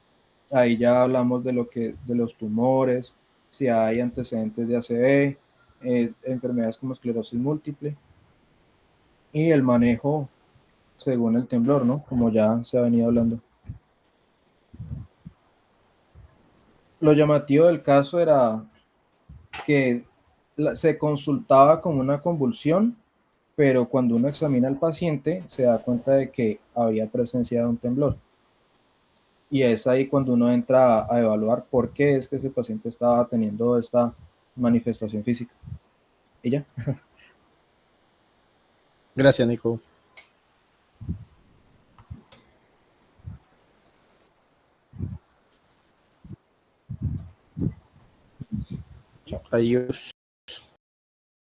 Ahí ya hablamos de los tumores, si hay antecedentes de ACV, enfermedades como esclerosis múltiple y el manejo según el temblor, ¿no? Como ya se ha venido hablando. Lo llamativo del caso era que se consultaba como una convulsión, pero cuando uno examina al paciente se da cuenta de que había presencia de un temblor. Y es ahí cuando uno entra a evaluar por qué es que ese paciente estaba teniendo esta manifestación física. ¿Y ya? Gracias, Nico. Adiós.